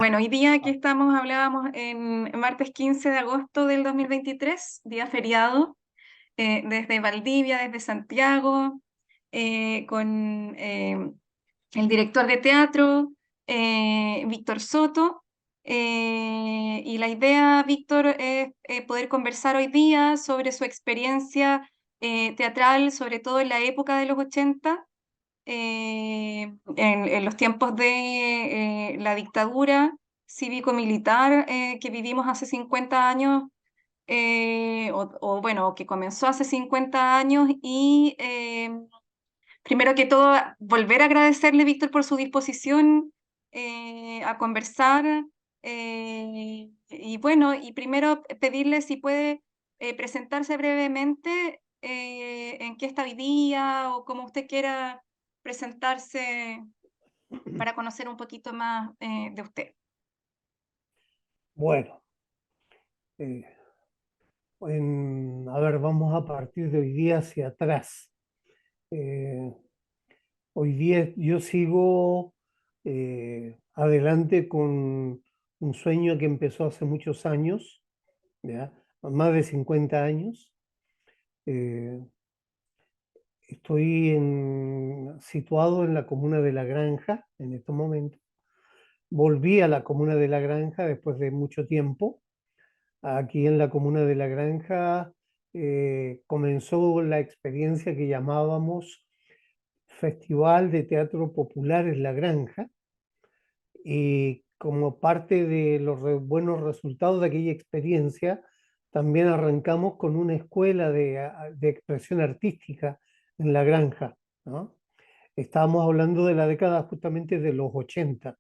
Bueno, hoy día que estamos, hablábamos en martes 15 de agosto del 2023, día feriado, desde Valdivia, desde Santiago, con el director de teatro, Víctor Soto. Y la idea, Víctor, es poder conversar hoy día sobre su experiencia teatral, sobre todo en la época de los 80, en los tiempos de la dictadura cívico-militar que vivimos hace 50 años, bueno, que comenzó hace 50 años. Y primero que todo, volver a agradecerle, Víctor, por su disposición a conversar. Y bueno, y primero pedirle si puede presentarse brevemente, en qué está hoy día o como usted quiera presentarse para conocer un poquito más de usted. Bueno, eh, a ver, vamos a partir de hoy día hacia atrás. Eh, Hoy día yo sigo adelante con un sueño que empezó hace muchos años, ¿ya? Más de 50 años. Eh, Estoy situado en la comuna de La Granja en estos momentos. Volví a la comuna de La Granja después de mucho tiempo. Aquí en la comuna de La Granja comenzó la experiencia que llamábamos Festival de Teatro Popular en La Granja, y como parte de los buenos resultados de aquella experiencia, también arrancamos con una escuela de expresión artística en La Granja, ¿no? Estábamos hablando de la década justamente de los 80.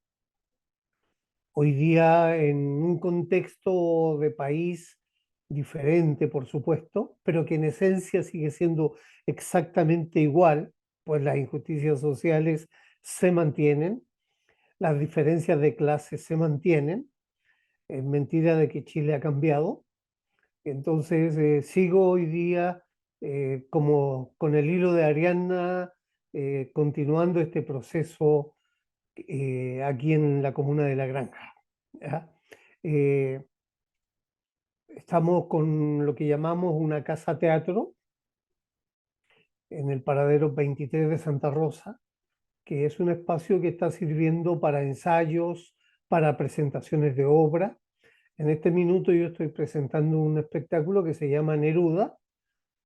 Hoy día en un contexto de país diferente, por supuesto, pero que en esencia sigue siendo exactamente igual, pues las injusticias sociales se mantienen, las diferencias de clase se mantienen. Es mentira de que Chile ha cambiado. Entonces sigo hoy día como con el hilo de Ariadna, continuando este proceso aquí en la comuna de La Granja, ¿ya? Eh, Estamos con lo que llamamos una casa teatro en el paradero 23 de Santa Rosa, que es un espacio que está sirviendo para ensayos, para presentaciones de obra. En este minuto yo estoy presentando un espectáculo que se llama Neruda,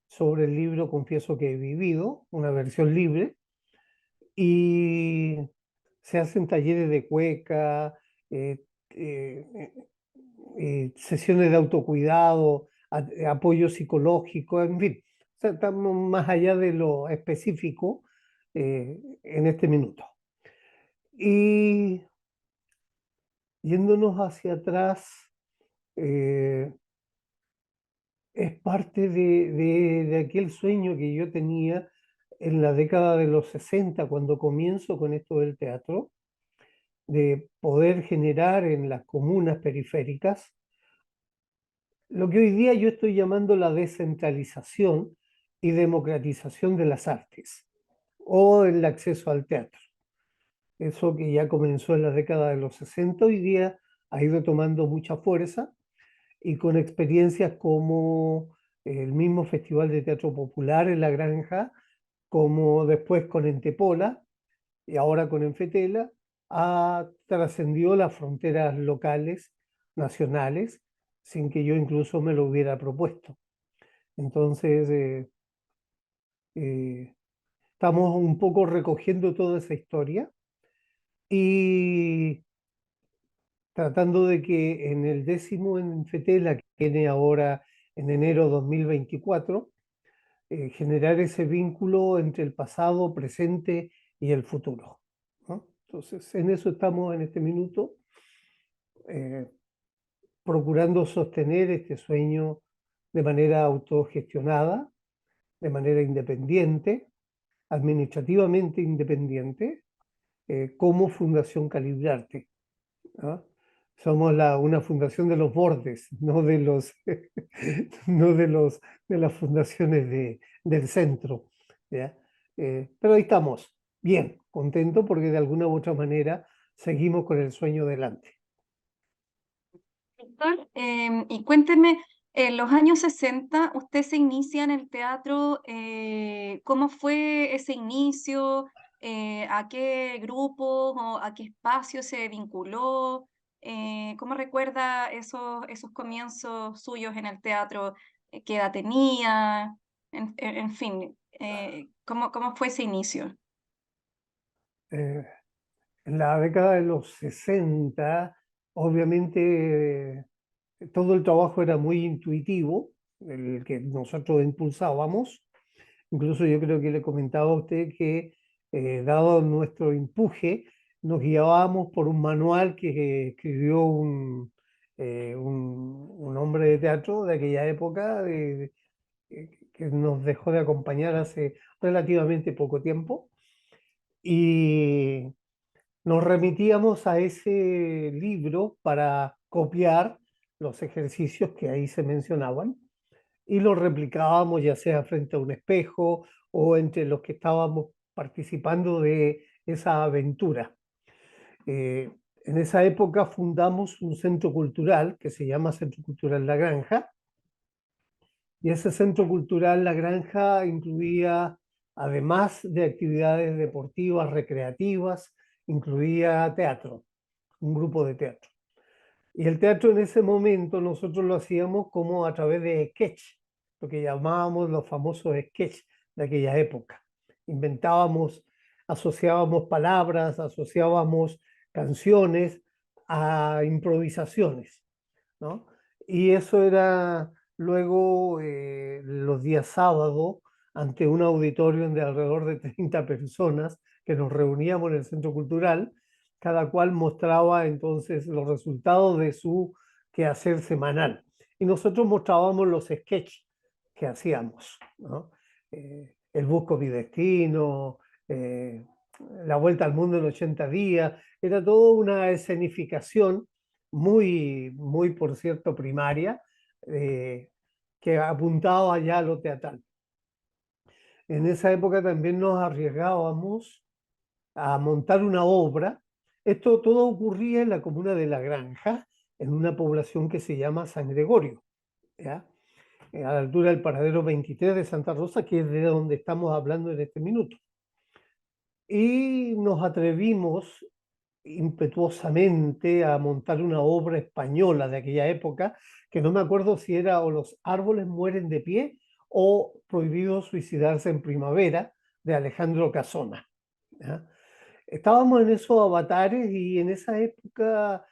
sobre el libro Confieso que he vivido, una versión libre, y se hacen talleres de cueca, eh, eh, sesiones de autocuidado, apoyo psicológico, en fin, o sea, estamos más allá de lo específico en este minuto. Y yéndonos hacia atrás, eh, es parte de aquel sueño que yo tenía en la década de los 60 cuando comienzo con esto del teatro, de poder generar en las comunas periféricas lo que hoy día yo estoy llamando la descentralización y democratización de las artes o el acceso al teatro. Eso que ya comenzó en la década de los 60 hoy día ha ido tomando mucha fuerza, y con experiencias como el mismo Festival de Teatro Popular en La Granja, como después con Entepola y ahora con Enfetela, ha trascendido las fronteras locales, nacionales, sin que yo incluso me lo hubiera propuesto. Entonces, eh, estamos un poco recogiendo toda esa historia y tratando de que en el 10º Enfetela, que viene ahora en enero 2024, generar ese vínculo entre el pasado, presente y el futuro, ¿no? Entonces, en eso estamos en este minuto, eh, procurando sostener este sueño de manera autogestionada, de manera independiente, administrativamente independiente, como Fundación Calibrarte, ¿no? Somos una fundación de los bordes, no de los, no de las fundaciones del centro, ¿ya? Pero ahí estamos, bien, contento porque de alguna u otra manera seguimos con el sueño delante. Víctor, y cuénteme, en los años 60 usted se inicia en el teatro, ¿cómo fue ese inicio? ¿A qué grupos o a qué espacios se vinculó? ¿Cómo recuerda esos comienzos suyos en el teatro? ¿Qué edad tenía? En fin, ¿cómo fue ese inicio? Eh, en la década de los 60, obviamente, todo el trabajo era muy intuitivo, el que nosotros impulsábamos. Incluso yo creo que le comentaba a usted que, dado nuestro empuje, nos guiábamos por un manual que escribió un hombre de teatro de aquella época, que nos dejó de acompañar hace relativamente poco tiempo. Y nos remitíamos a ese libro para copiar los ejercicios que ahí se mencionaban y los replicábamos ya sea frente a un espejo o entre los que estábamos participando de esa aventura. Eh, en esa época fundamos un centro cultural que se llama Centro Cultural La Granja, y ese centro cultural La Granja incluía, además de actividades deportivas, recreativas, incluía teatro, un grupo de teatro. Y el teatro en ese momento nosotros lo hacíamos como a través de sketch, lo que llamábamos los famosos sketch de aquella época. Inventábamos, asociábamos palabras, asociábamos canciones a improvisaciones, ¿no? Y eso era luego, los días sábados, ante un auditorio de alrededor de 30 personas que nos reuníamos en el centro cultural. Cada cual mostraba entonces los resultados de su quehacer semanal. Y nosotros mostrábamos los sketches que hacíamos, ¿no? El busco mi destino, la vuelta al mundo en 80 días, era toda una escenificación muy, muy, por cierto, primaria, eh, que apuntaba ya a lo teatral. En esa época también nos arriesgábamos a montar una obra. Esto todo ocurría en la comuna de La Granja, en una población que se llama San Gregorio, ¿ya? A la altura del paradero 23 de Santa Rosa, que es de donde estamos hablando en este minuto. Y nos atrevimos impetuosamente a montar una obra española de aquella época, que no me acuerdo si era o Los árboles mueren de pie o Prohibido suicidarse en primavera, de Alejandro Casona, ¿ya? Estábamos en esos avatares y en esa época,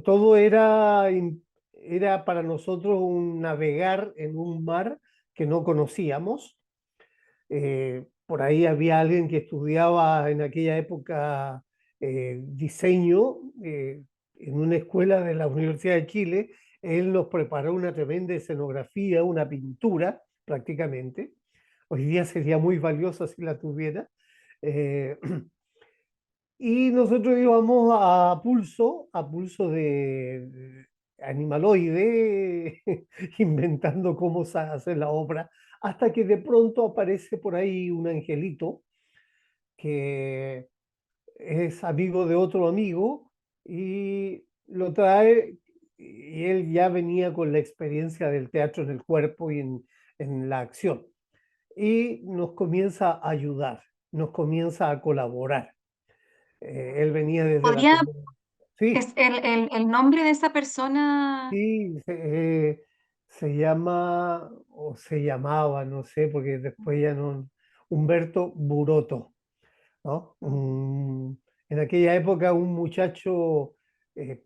todo era para nosotros un navegar en un mar que no conocíamos. Por ahí había alguien que estudiaba en aquella época, diseño, en una escuela de la Universidad de Chile. Él nos preparó una tremenda escenografía, una pintura prácticamente. Hoy día sería muy valiosa si la tuviera. Eh, y nosotros íbamos a pulso de animaloide, inventando cómo hacer la obra, hasta que de pronto aparece por ahí un angelito que es amigo de otro amigo y lo trae, y él ya venía con la experiencia del teatro en el cuerpo y en la acción. Y nos comienza a ayudar, nos comienza a colaborar. Él venía desde la ¿Podría, comunidad. Sí, es el nombre de esa persona? sí, se llama, o se llamaba, no sé, porque después ya no, Humberto Buroto, ¿no? En aquella época un muchacho, eh,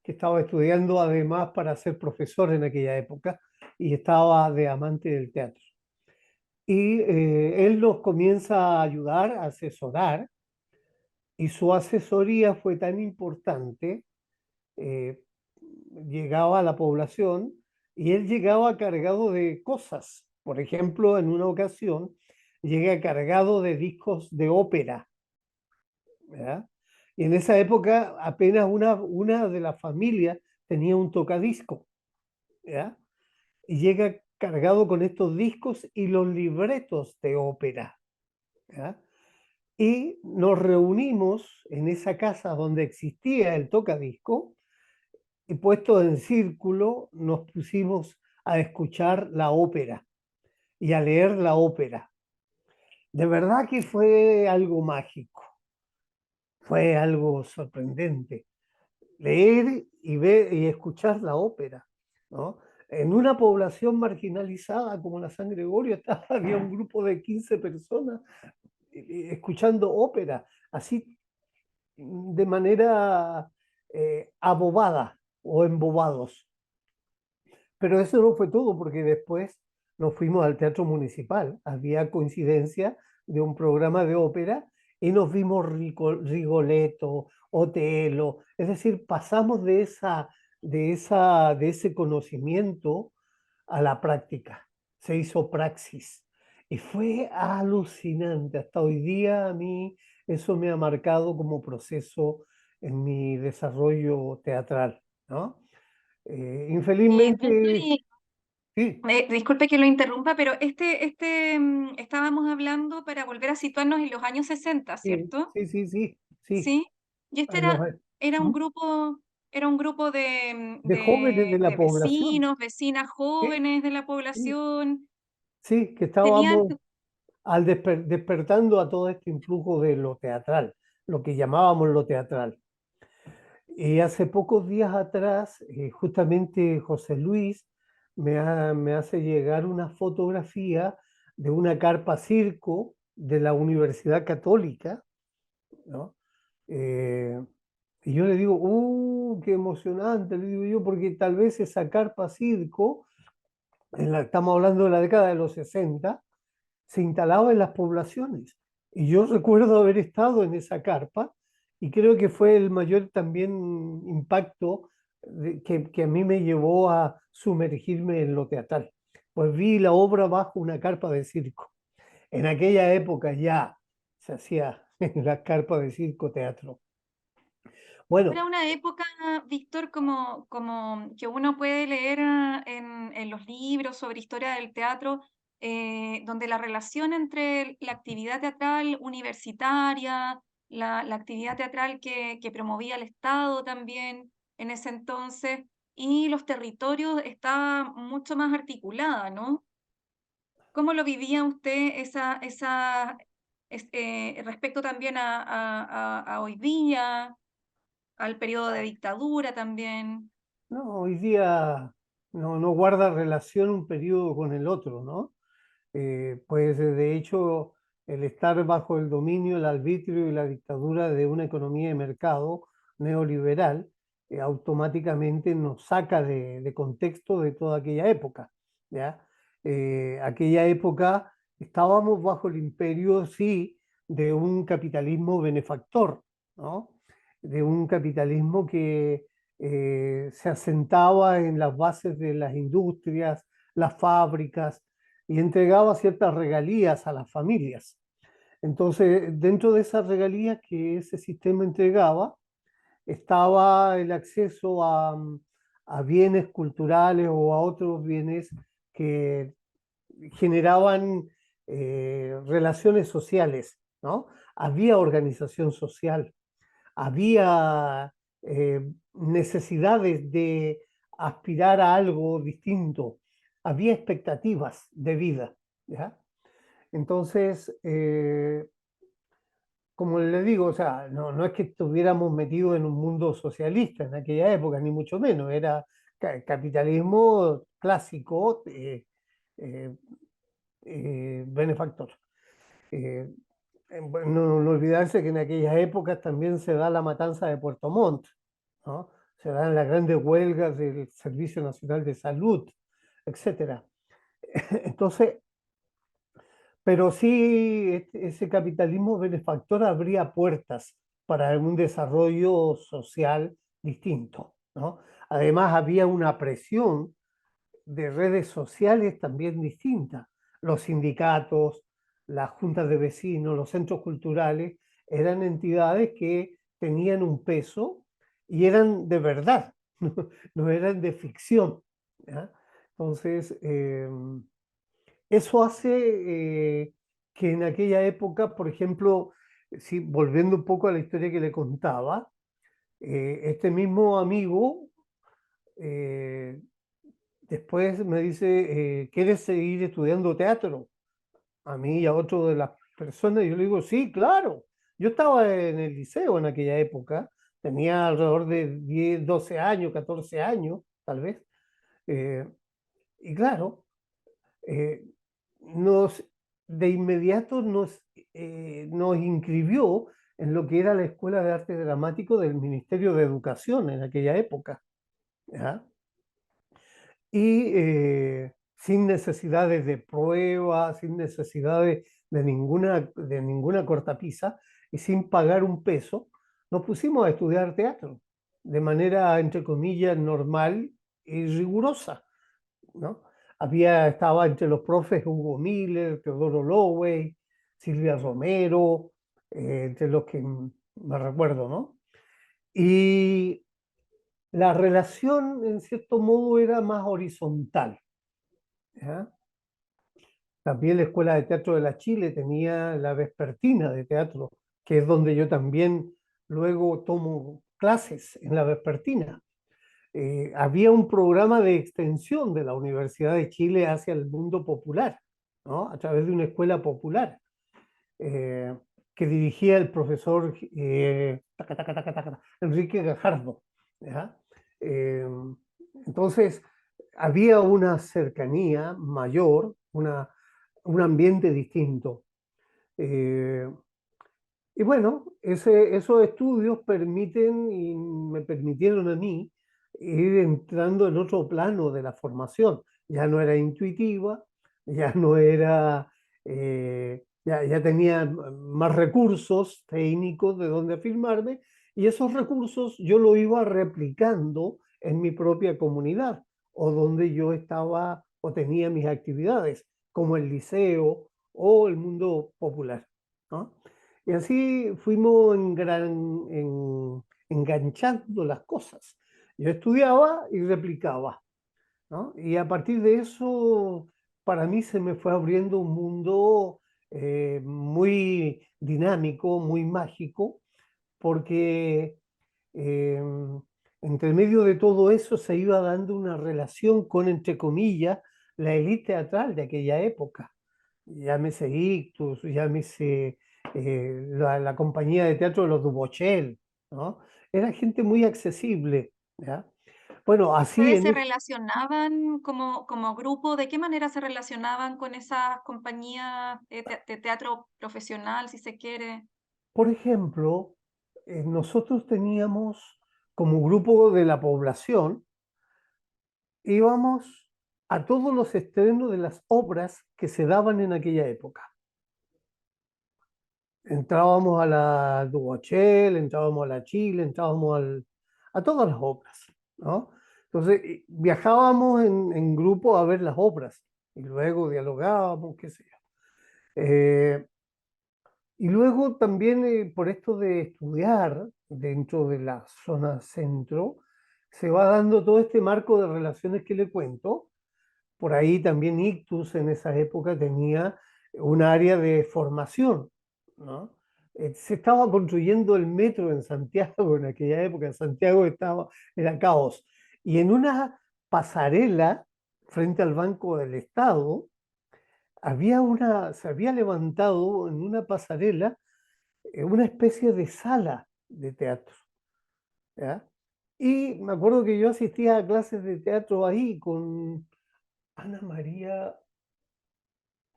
que estaba estudiando además para ser profesor en aquella época y estaba de amante del teatro. Y, él nos comienza a ayudar, a asesorar, y su asesoría fue tan importante. eh, Llegaba a la población y él llegaba cargado de cosas. Por ejemplo, en una ocasión llega cargado de discos de ópera, ¿verdad? Y en esa época apenas una de las familias tenía un tocadisco, ¿verdad? Y llega cargado con estos discos y los libretos de ópera, ¿verdad? Y nos reunimos en esa casa donde existía el tocadisco, y puestos en círculo nos pusimos a escuchar la ópera y a leer la ópera. De verdad que fue algo mágico, fue algo sorprendente. Leer y ver y escuchar la ópera, ¿no? En una población marginalizada como la San Gregorio había un grupo de 15 personas escuchando ópera, así de manera abobada o embobados. Pero eso no fue todo, porque después nos fuimos al Teatro Municipal. Había coincidencia de un programa de ópera y nos vimos Rigoletto, Otelo. Es decir, pasamos de ese conocimiento a la práctica. Se hizo praxis. Y fue alucinante. Hasta hoy día a mí eso me ha marcado como proceso en mi desarrollo teatral, ¿no? Víctor, Infelizmente, sí, disculpe que lo interrumpa, pero estábamos hablando para volver a situarnos en los años 60, sí, ¿cierto? sí, sí, sí, sí. Sí. Y este En los- era un ¿Mm? grupo, era un grupo De jóvenes de la de población, vecinos, vecinas sí, jóvenes de la sí, población. sí, que Tenían, estábamos despertando a todo este influjo de lo teatral, lo que llamábamos lo teatral. Y hace pocos días atrás, justamente José Luis me hace llegar una fotografía de una carpa circo de la Universidad Católica, ¿no? Eh, y yo le digo, qué emocionante, le digo yo, porque tal vez esa carpa circo, estamos hablando de la década de los 60, se instalaba en las poblaciones. Y yo recuerdo haber estado en esa carpa y creo que fue el mayor también impacto que a mí me llevó a sumergirme en lo teatral. Pues vi la obra bajo una carpa de circo. En aquella época ya se hacía en la carpa de circo teatro. era Bueno, una época, Víctor, como que uno puede leer en los libros sobre historia del teatro, donde la relación entre la actividad teatral universitaria, la actividad teatral que promovía el Estado también en ese entonces, y los territorios estaba mucho más articulada, ¿no? ¿Cómo lo vivía usted respecto también a hoy día? Al periodo de dictadura también. no, hoy día no guarda relación un periodo con el otro, ¿no? Pues de hecho, el estar bajo el dominio, el arbitrio y la dictadura de una economía de mercado neoliberal, automáticamente nos saca de contexto de toda aquella época, ¿ya? Aquella época estábamos bajo el imperio, sí, de un capitalismo benefactor, ¿no? De un capitalismo que se asentaba en las bases de las industrias, las fábricas, y entregaba ciertas regalías a las familias. Entonces, dentro de esas regalías que ese sistema entregaba, estaba el acceso a bienes culturales o a otros bienes que generaban relaciones sociales, ¿no? Había organización social, había necesidades de aspirar a algo distinto, había expectativas de vida, ¿ya? Entonces, como le digo, o sea, no es que estuviéramos metidos en un mundo socialista en aquella época, ni mucho menos, era capitalismo clásico, eh, benefactor. Eh, bueno, no olvidarse que en aquellas épocas también se da la matanza de Puerto Montt, ¿no? Se dan las grandes huelgas del Servicio Nacional de Salud, etcétera. Entonces, pero sí, ese capitalismo benefactor abría puertas para un desarrollo social distinto, ¿no? Además, había una presión de redes sociales también distintas. Los sindicatos, las juntas de vecinos, los centros culturales, eran entidades que tenían un peso y eran de verdad, no eran de ficción, ¿ya? Entonces, eso hace que en aquella época, por ejemplo, si, volviendo un poco a la historia que le contaba, este mismo amigo eh, después me dice, ¿quieres seguir estudiando teatro? A mí y a otro de las personas, yo le digo, sí, claro. Yo estaba en el liceo en aquella época, tenía alrededor de 10 12 años, 14 años, tal vez. eh, y claro, eh, nos, de inmediato nos inscribió en lo que era la Escuela de Arte Dramático del Ministerio de Educación en aquella época. ¿Ya? Y sin necesidades de pruebas, sin necesidades de ninguna cortapisa y sin pagar un peso, nos pusimos a estudiar teatro de manera, entre comillas, normal y rigurosa, ¿no? Estaba entre los profes Hugo Miller, Teodoro Lowey, Silvia Romero, entre los que me recuerdo, ¿no? Y la relación, en cierto modo, era más horizontal. ¿Ya? También la Escuela de Teatro de la Chile tenía la vespertina de teatro, que es donde yo también luego tomo clases en la vespertina. Había un programa de extensión de la Universidad de Chile hacia el mundo popular, ¿no? A través de una escuela popular eh, que dirigía el profesor Enrique Gajardo. ¿Ya? Eh, entonces, había una cercanía mayor, un ambiente distinto. Eh, y bueno, esos estudios permiten y me permitieron a mí ir entrando en otro plano de la formación. Ya no era intuitiva, ya no era, ya tenía más recursos técnicos de donde afirmarme y esos recursos yo lo iba replicando en mi propia comunidad o donde yo estaba o tenía mis actividades, como el liceo o el mundo popular, ¿no? Y así fuimos enganchando las cosas. Yo estudiaba y replicaba, ¿no? Y a partir de eso, para mí se me fue abriendo un mundo muy dinámico, muy mágico, porque eh, entre medio de todo eso se iba dando una relación con, entre comillas, la élite teatral de aquella época. Llámese Ictus, llámese la compañía de teatro de los Dubochel, ¿no? Era gente muy accesible, ¿ya? Bueno, así ¿Ustedes en se relacionaban como grupo? ¿De qué manera se relacionaban con esas compañías de teatro profesional, si se quiere? por ejemplo, nosotros teníamos como grupo de la población, íbamos a todos los estrenos de las obras que se daban en aquella época. Entrábamos a la Duochel, entrábamos a la Chile, a todas las obras, ¿no? Entonces, viajábamos en grupo a ver las obras y luego dialogábamos, qué sé yo. Eh, y luego también por esto de estudiar dentro de la zona centro, se va dando todo este marco de relaciones que le cuento. Por ahí también Ictus en esa época tenía un área de formación, ¿no? Se estaba construyendo el metro en Santiago en aquella época. Santiago era caos. Y en una pasarela frente al Banco del Estado, se había levantado en una pasarela una especie de sala de teatro, ¿ya? Y me acuerdo que yo asistía a clases de teatro ahí con Ana María.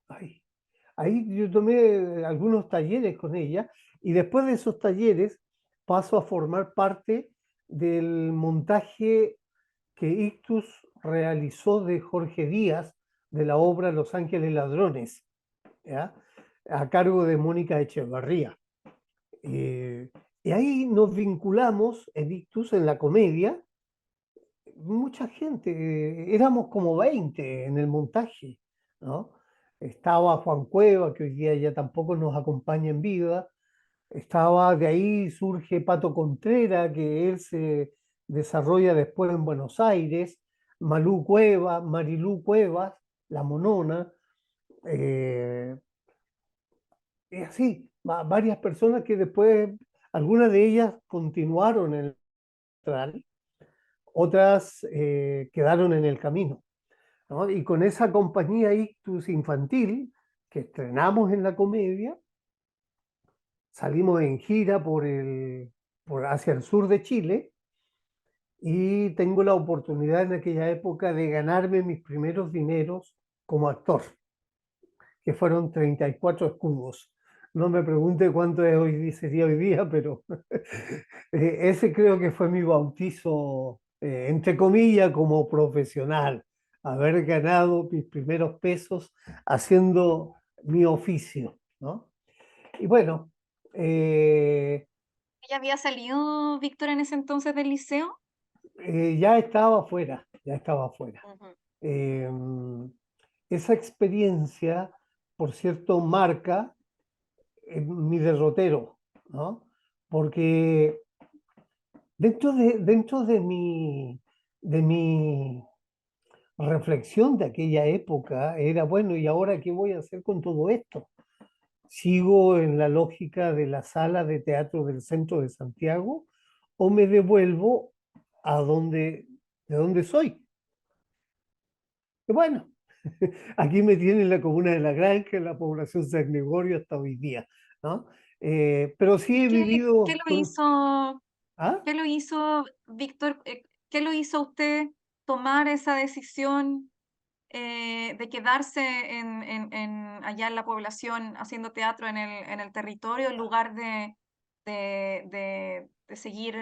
Ay, ahí yo tomé algunos talleres con ella y después de esos talleres paso a formar parte del montaje que Ictus realizó de Jorge Díaz de la obra Los Ángeles Ladrones, ¿ya? A cargo de Mónica Echevarría. Eh, y ahí nos vinculamos en Ictus, en la comedia, mucha gente, éramos como 20 en el montaje, ¿no? Estaba Juan Cueva, que hoy día ya tampoco nos acompaña en vida, estaba, de ahí surge Pato Contreras, que él se desarrolla después en Buenos Aires, Marilú Cuevas, La Monona, eh, y así, varias personas que después, algunas de ellas continuaron en el teatral, otras quedaron en el camino, ¿no? Y con esa compañía Ictus Infantil, que estrenamos en la Comedia, salimos en gira hacia el sur de Chile y tengo la oportunidad en aquella época de ganarme mis primeros dineros como actor, que fueron 34 escudos. No me pregunte cuánto es sería hoy día, pero ese creo que fue mi bautizo, entre comillas, como profesional, haber ganado mis primeros pesos haciendo mi oficio, ¿no? Y bueno, eh, ¿Ya había salido Víctor en ese entonces del liceo? ya estaba afuera, ya estaba afuera. Ujú. Eh, Esa experiencia, por cierto, marca mi derrotero, ¿no? Porque dentro de mi reflexión de aquella época era, bueno, ¿y ahora qué voy a hacer con todo esto? ¿Sigo en la lógica de la sala de teatro del centro de Santiago o me devuelvo a de donde soy? Y bueno, aquí me tiene en la comuna de La Granja, en la población San Gregorio hasta hoy día, ¿no? Pero sí ¿Y he qué vivido lo con... hizo, ¿Ah? qué lo hizo Víctor? ¿Qué lo hizo a usted tomar esa decisión de quedarse allá en la población haciendo teatro en el territorio en lugar de seguir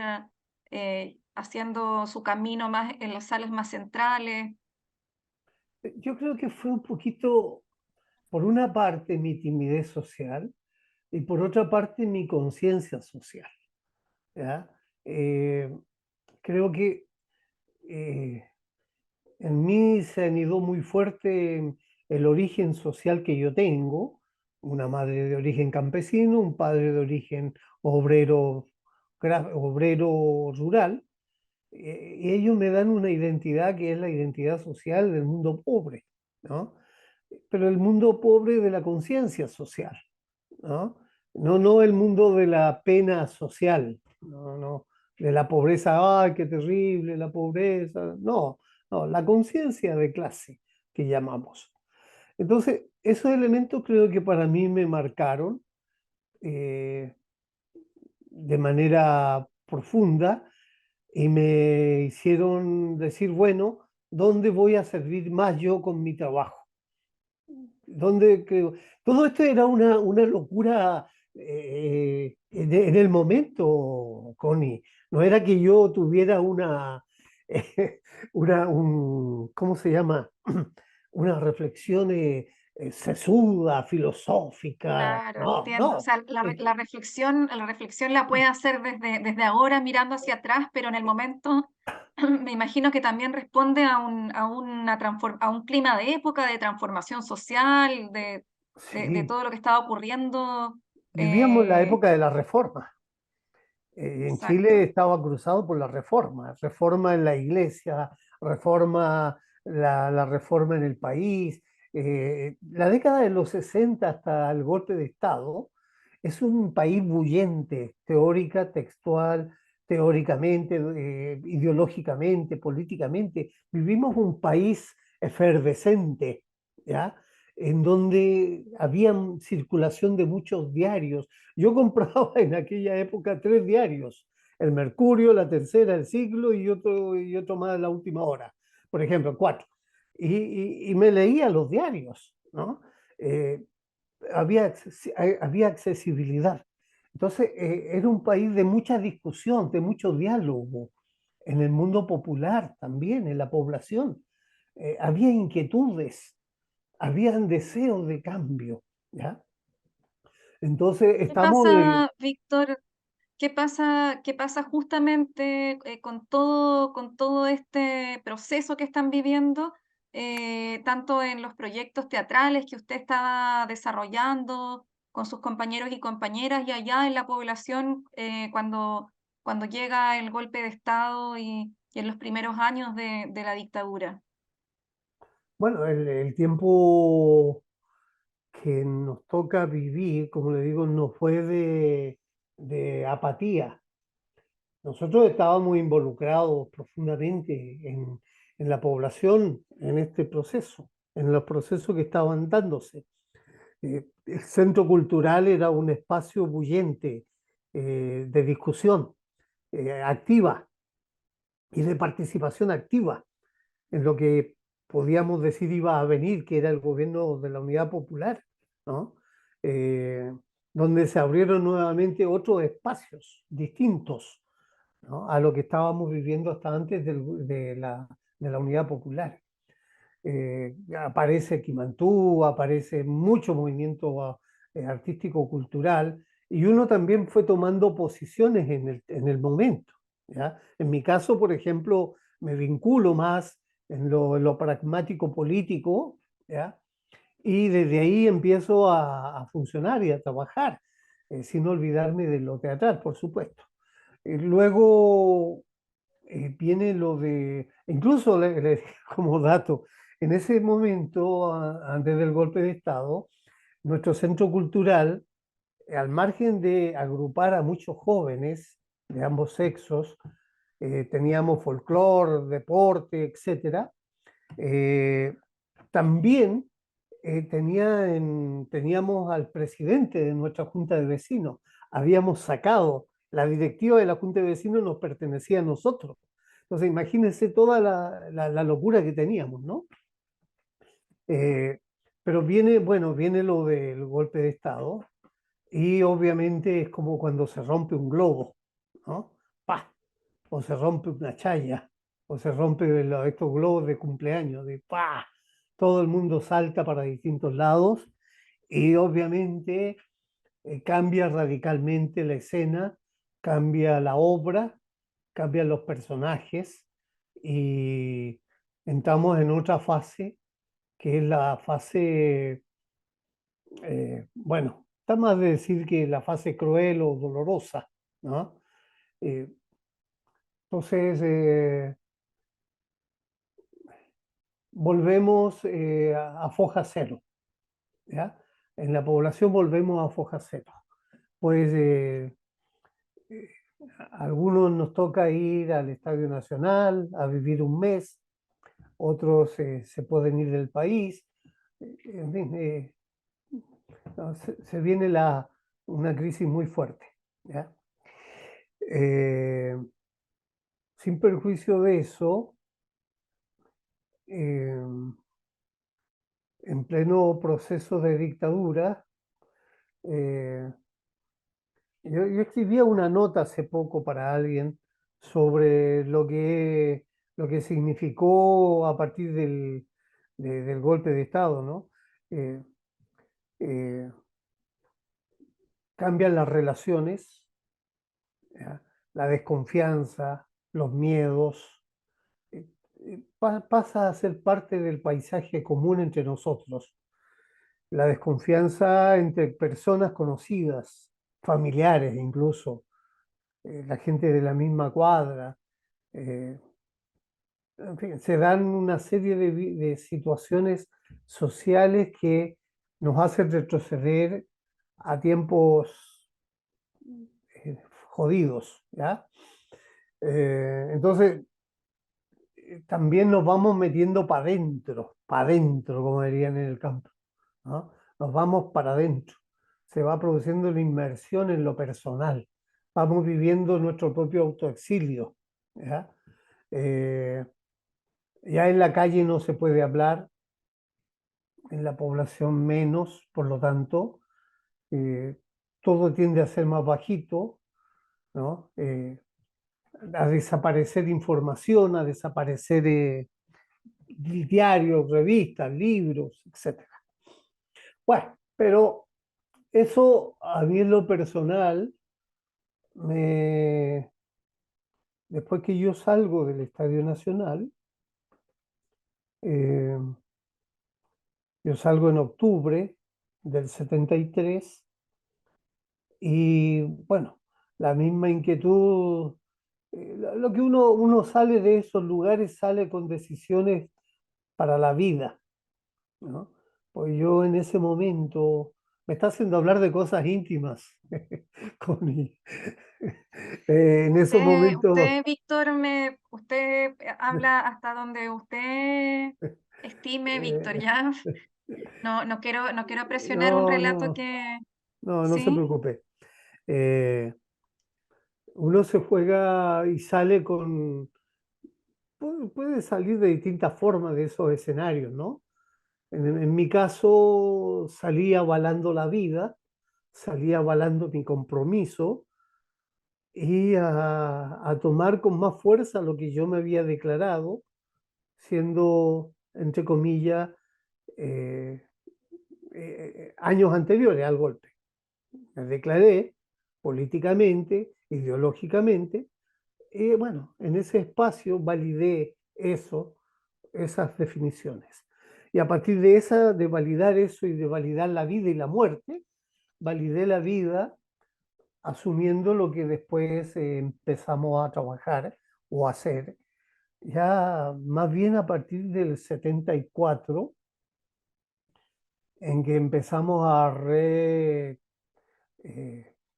haciendo su camino más en las salas más centrales? Yo creo que fue un poquito, por una parte, mi timidez social y por otra parte, mi conciencia social, ¿ya? Eh, Creo que eh, en mí se anidó muy fuerte el origen social que yo tengo, una madre de origen campesino, un padre de origen obrero, obrero rural, y ellos me dan una identidad que es la identidad social del mundo pobre, ¿no? Pero el mundo pobre de la conciencia social, ¿no? No el mundo de la pena social, no, de la pobreza, ay, qué terrible, la pobreza, no, la conciencia de clase que llamamos. Entonces, esos elementos creo que para mí me marcaron eh, de manera profunda y me hicieron decir, bueno, ¿dónde voy a servir más yo con mi trabajo? ¿Dónde creo? Todo esto era una locura en el momento, Connie. No era que yo tuviera ¿cómo se llama? Una reflexión sesuda, filosófica. Claro, No, entiendo. O no. sea, la reflexión la puede hacer desde ahora mirando hacia atrás, pero en el momento me imagino que también responde a un clima de época, de transformación social, de Sí, todo lo que estaba ocurriendo. vivíamos la eh, época de la reforma. En Chile exacto. estaba cruzado por la reforma, reforma en la iglesia, reforma, la reforma en el país. La década de los 60 hasta el golpe de Estado es un país bullente, teórica, textual, teóricamente, ideológicamente, políticamente. Vivimos un país efervescente, ¿ya? En donde había circulación de muchos diarios. Yo compraba en aquella época 3 diarios, el Mercurio, la Tercera, el Siglo y otro más de la última hora, por ejemplo, 4. Y me leía los diarios, ¿no? Eh, había accesibilidad. Entonces, era un país de mucha discusión, de mucho diálogo, en el mundo popular también, en la población. Había inquietudes, habían deseos de cambio, ¿ya? Entonces, ¿Qué estamos en el... pasa, Víctor? Qué pasa justamente con todo este proceso que están viviendo, tanto en los proyectos teatrales que usted estaba desarrollando con sus compañeros y compañeras y allá en la población cuando llega el golpe de Estado y en los primeros años de la dictadura? Bueno, el tiempo que nos toca vivir, como le digo, no fue de apatía, nosotros estábamos involucrados profundamente en la población, en este proceso, en los procesos que estaban dándose. El centro cultural era un espacio bullente de discusión activa y de participación activa en lo que podíamos decir iba a venir, que era el gobierno de la Unidad Popular, ¿no? Eh, donde se abrieron nuevamente otros espacios distintos, ¿no? A lo que estábamos viviendo hasta antes de la Unidad Popular. Aparece Quimantú, aparece mucho movimiento artístico-cultural, y uno también fue tomando posiciones en el momento. ¿Ya? En mi caso, por ejemplo, me vinculo más en lo pragmático político, ¿ya? Y desde ahí empiezo a funcionar y a trabajar, sin olvidarme de lo teatral, por supuesto. Luego viene lo de, incluso como dato, en ese momento, antes del golpe de Estado, nuestro centro cultural, al margen de agrupar a muchos jóvenes de ambos sexos, teníamos folclore, deporte, etcétera, eh, también teníamos al presidente de nuestra junta de vecinos. Habíamos sacado, la directiva de la junta de vecinos nos pertenecía a nosotros. Entonces, imagínense toda la locura que teníamos, ¿no? Eh, pero viene, bueno, viene lo del golpe de Estado y obviamente es como cuando se rompe un globo, ¿no? ¡Pah! O se rompe una chaya, o se rompe estos globos de cumpleaños, de ¡pah! Todo el mundo salta para distintos lados y obviamente cambia radicalmente la escena, cambia la obra, cambian los personajes y entramos en otra fase, que es la fase, bueno, está más de decir que la fase cruel o dolorosa, ¿no? Eh, entonces, volvemos a foja cero, ¿ya? En la población volvemos a foja cero. Pues eh, a algunos nos toca ir al Estadio Nacional a vivir un mes, otros se pueden ir del país. En fin, no, se viene una crisis muy fuerte, ¿ya? Eh, Sin perjuicio de eso, eh, en pleno proceso de dictadura, eh, yo escribía una nota hace poco para alguien sobre lo que significó a partir del golpe de Estado, ¿no? Eh, eh, Cambian las relaciones, ¿ya? La desconfianza, los miedos, pasa a ser parte del paisaje común entre nosotros. La desconfianza entre personas conocidas, familiares incluso, la gente de la misma cuadra. eh, en fin, se dan una serie de situaciones sociales que nos hacen retroceder a tiempos jodidos, ¿ya? Entonces, también nos vamos metiendo para adentro, como dirían en el campo, ¿no? Nos vamos para adentro. Se va produciendo una inmersión en lo personal. Vamos viviendo nuestro propio autoexilio, ¿ya? Eh, ya en la calle no se puede hablar, en la población menos, por lo tanto, eh, todo tiende a ser más bajito, ¿no? A desaparecer información, a desaparecer diarios, revistas, libros, etcétera. Bueno, pero eso a mí en lo personal, me, después que yo salgo del Estadio Nacional, eh, yo salgo en octubre del 73 y bueno, la misma inquietud, lo que uno sale de esos lugares sale con decisiones para la vida, ¿no? Pues yo en ese momento me está haciendo hablar de cosas íntimas, Connie. En esos momentos, Víctor, usted habla hasta donde usted estime, Víctor, eh, ¿ya? No quiero presionar un no, relato no, que... no, no se ¿Sí? preocupe. Eh, Uno se juega y sale puede salir de distintas formas de esos escenarios, ¿no? En mi caso, salí avalando la vida, salí avalando mi compromiso y a tomar con más fuerza lo que yo me había declarado, siendo, entre comillas, eh, años anteriores al golpe. Me declaré políticamente, ideológicamente, y bueno, en ese espacio validé eso, esas definiciones. Y a partir de esa, de validar eso y de validar la vida y la muerte, validé la vida asumiendo lo que después empezamos a trabajar o a hacer, ya más bien a partir del 74, en que empezamos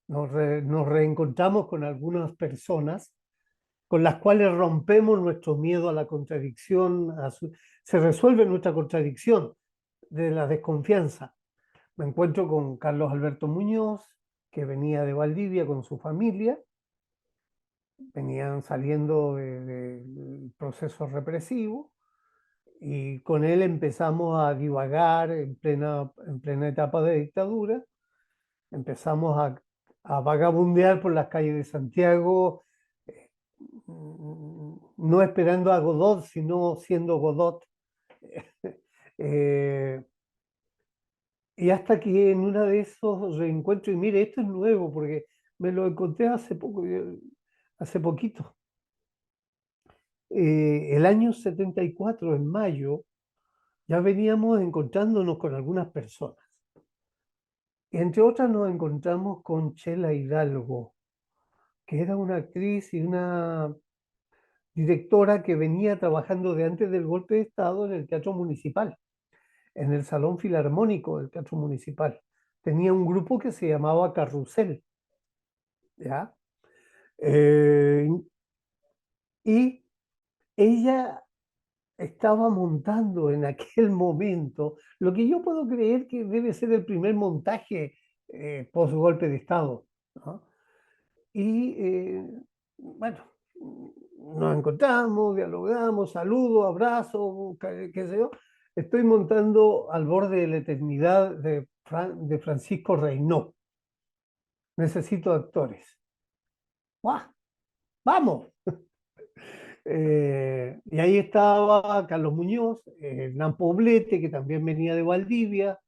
nos reencontramos con algunas personas con las cuales rompemos nuestro miedo a la contradicción, se resuelve nuestra contradicción de la desconfianza. Me encuentro con Carlos Alberto Muñoz, que venía de Valdivia con su familia, venían saliendo del proceso represivo, y con él empezamos a divagar en plena etapa de dictadura, empezamos a vagabundear por las calles de Santiago, eh, no esperando a Godot, sino siendo Godot. Eh, y hasta que en una de esos reencuentros, y mire, esto es nuevo porque me lo encontré hace poco, hace poquito. El año 74, en mayo, ya veníamos encontrándonos con algunas personas. Y entre otras nos encontramos con Chela Hidalgo, que era una actriz y una directora que venía trabajando de antes del golpe de Estado en el Teatro Municipal, en el Salón Filarmónico del Teatro Municipal. Tenía un grupo que se llamaba Carrusel, ¿ya? Eh, y ella estaba montando en aquel momento lo que yo puedo creer que debe ser el primer montaje post golpe de Estado, ¿no? Y bueno, nos encontramos, dialogamos, saludo, abrazo, qué sé yo. Estoy montando Al borde de la eternidad de Francisco Reynó. Necesito actores. ¡Guau! ¡Vamos! Y ahí estaba Carlos Muñoz, Hernán Poblete, que también venía de Valdivia,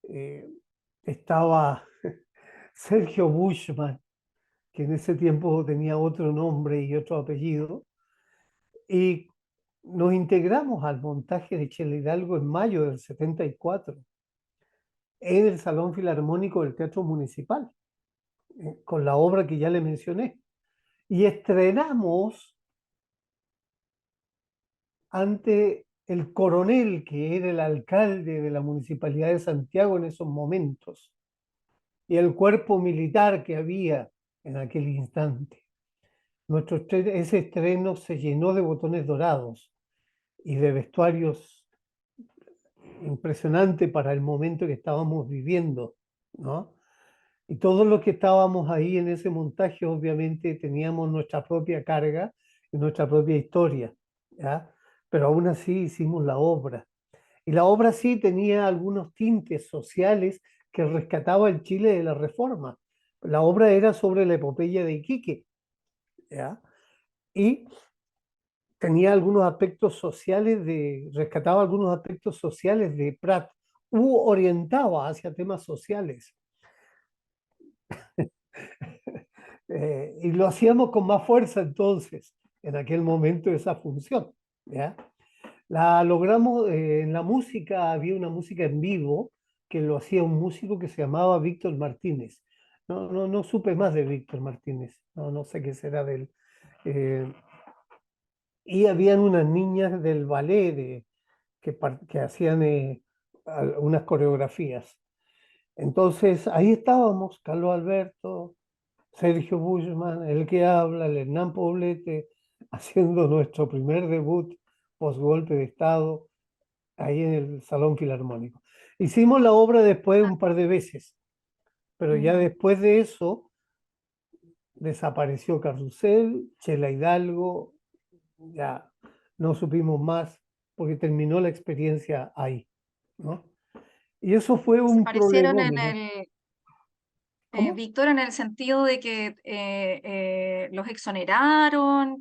eh, estaba Sergio Bushman, que en ese tiempo tenía otro nombre y otro apellido, y nos integramos al montaje de Chela Hidalgo en mayo del 74 en el Salón Filarmónico del Teatro Municipal, con la obra que ya le mencioné. Y estrenamos ante el coronel, que era el alcalde de la Municipalidad de Santiago en esos momentos, y el cuerpo militar que había en aquel instante. Ese estreno se llenó de botones dorados y de vestuarios impresionante para el momento que estábamos viviendo, ¿no? Y todos los que estábamos ahí en ese montaje, obviamente, teníamos nuestra propia carga y nuestra propia historia, ¿ya? Pero aún así hicimos la obra. Y la obra sí tenía algunos tintes sociales que rescataba el Chile de la Reforma. La obra era sobre la epopeya de Iquique, ¿ya? Y tenía algunos aspectos sociales rescataba algunos aspectos sociales de Prat, u orientaba hacia temas sociales. Y lo hacíamos con más fuerza entonces, en aquel momento, esa función, ¿ya? La logramos, en la música había una música en vivo que lo hacía un músico que se llamaba Víctor Martínez. No supe más de Víctor Martínez, no sé qué será de él. Eh, y habían unas niñas del ballet que hacían unas coreografías. Entonces ahí estábamos, Carlos Alberto, Sergio Bushman, el que habla, el Hernán Poblete, haciendo nuestro primer debut post-golpe de Estado ahí en el Salón Filarmónico. Hicimos la obra después un par de veces, pero ya Ya. después de eso desapareció Carrusel, Chela Hidalgo, ya no supimos más porque terminó la experiencia ahí, ¿no? Y eso fue un Desaparecieron en prolegómeno. el, ¿Cómo? Víctor, en el sentido de que los exoneraron.